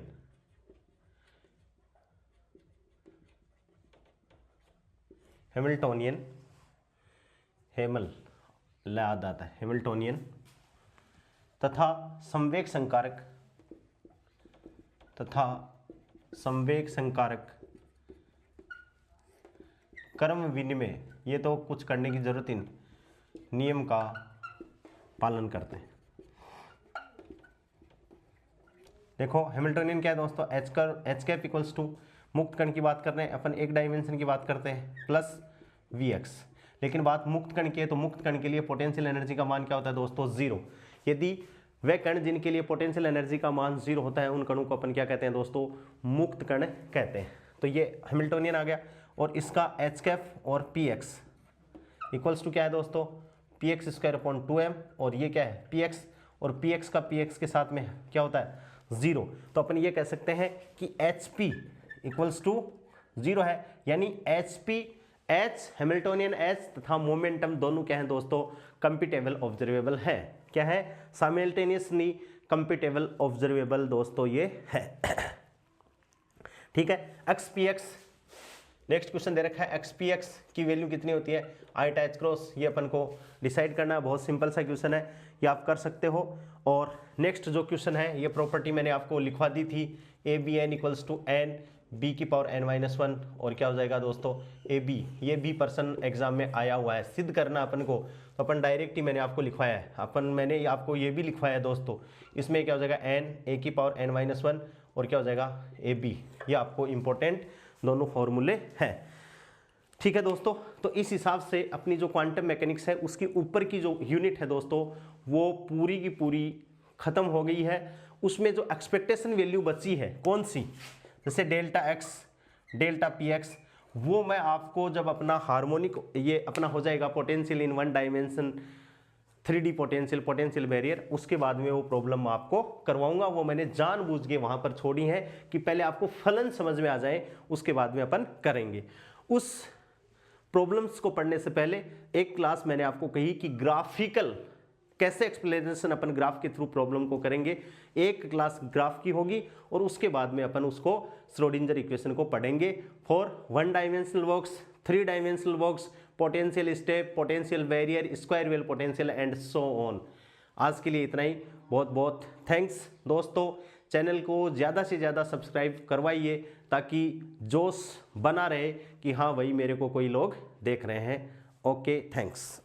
हैमिल्टोनियन हेमल याद आता है, हैमिल्टोनियन तथा संवेग संकारक क्रम विनिमय, ये तो कुछ करने की जरूरत ही नहीं, नियम का पालन करते हैं। देखो हैमिल्टोनियन क्या है दोस्तों, एच कैप इक्वल्स टू, मुक्त कण की बात कर रहे हैं अपन, एक डायमेंशन की बात करते हैं, प्लस वी एक्स। लेकिन बात मुक्त कण की है, तो मुक्त कण के लिए पोटेंशियल एनर्जी का मान क्या होता है दोस्तों, जीरो। यदि वे कण जिनके लिए पोटेंशियल एनर्जी का मान जीरो होता है, उन कणों को अपन क्या कहते हैं दोस्तों, मुक्त कण कहते हैं। तो ये हैमिल्टोनियन आ गया, और इसका एच कैप और पी एक्स इक्वल्स टू क्या है दोस्तों, P X square upon 2m, और ये क्या है पी एक्स, और पी एक्स का पी एक्स के साथ में क्या होता है, जीरो। तो अपन ये कह सकते हैं कि H P equals to zero है, यानी H P, H Hamiltonian H तथा मोमेंटम दोनों क्या है दोस्तों, कंप्यूटेबल ऑब्जर्वेबल है। क्या है, साइमल्टेनियसली कंप्यूटेबल ऑब्जर्वेबल दोस्तों ये है। ठीक है, X P X, next question दे रखा है, एक्स पी एक्स की वैल्यू कितनी होती है, आईटा एच क्रॉस, ये अपन को डिसाइड करना है। बहुत सिंपल सा क्वेश्चन है, ये आप कर सकते हो। और नेक्स्ट जो क्वेश्चन है, ये प्रॉपर्टी मैंने आपको लिखवा दी थी, A B N equals to N B की पावर एन माइनस वन, और क्या हो जाएगा दोस्तों, ए बी, ये बी पर्सन एग्जाम में आया हुआ है, सिद्ध करना अपन को, तो अपन डायरेक्ट ही मैंने आपको लिखवाया है। मैंने आपको ये भी लिखवाया है दोस्तों, इसमें क्या हो जाएगा, एन ए की पावर एन माइनस वन, और क्या हो जाएगा ए बी, ये आपको इंपॉर्टेंट दोनों फॉर्मूले हैं। ठीक है दोस्तों, तो इस हिसाब से अपनी जो क्वांटम मैकेनिक्स है उसकी ऊपर की जो यूनिट है दोस्तों, वो पूरी की पूरी खत्म हो गई है। उसमें जो एक्सपेक्टेशन वैल्यू बची है कौन सी, जैसे delta x, delta P x, वो मैं आपको जब अपना हार्मोनिक ये अपना हो जाएगा potential in one dimension 3D potential barrier, उसके बाद में वो प्रॉब्लम आपको करवाऊंगा। वो मैंने जानबूझ के वहां पर छोड़ी है कि पहले आपको फलन समझ में आ जाए, उसके बाद में अपन करेंगे। उस प्रॉब्लम्स को पढ़ने से पहले एक क्लास मैंने आपको कही कि ग्राफिकल कैसे एक्सप्लेनेशन अपन ग्राफ के थ्रू प्रॉब्लम को करेंगे, एक क्लास ग्राफ की होगी, और उसके बाद में अपन उसको श्रोडिंजर इक्वेशन को पढ़ेंगे for one dimensional box, three dimensional box, potential step, potential barrier, square well potential and so on. आज के लिए इतना ही, बहुत बहुत थैंक्स दोस्तों। चैनल को ज़्यादा से ज़्यादा सब्सक्राइब करवाइए ताकि जोश बना रहे कि हाँ भाई मेरे को कोई लोग देख रहे हैं। Okay, thanks.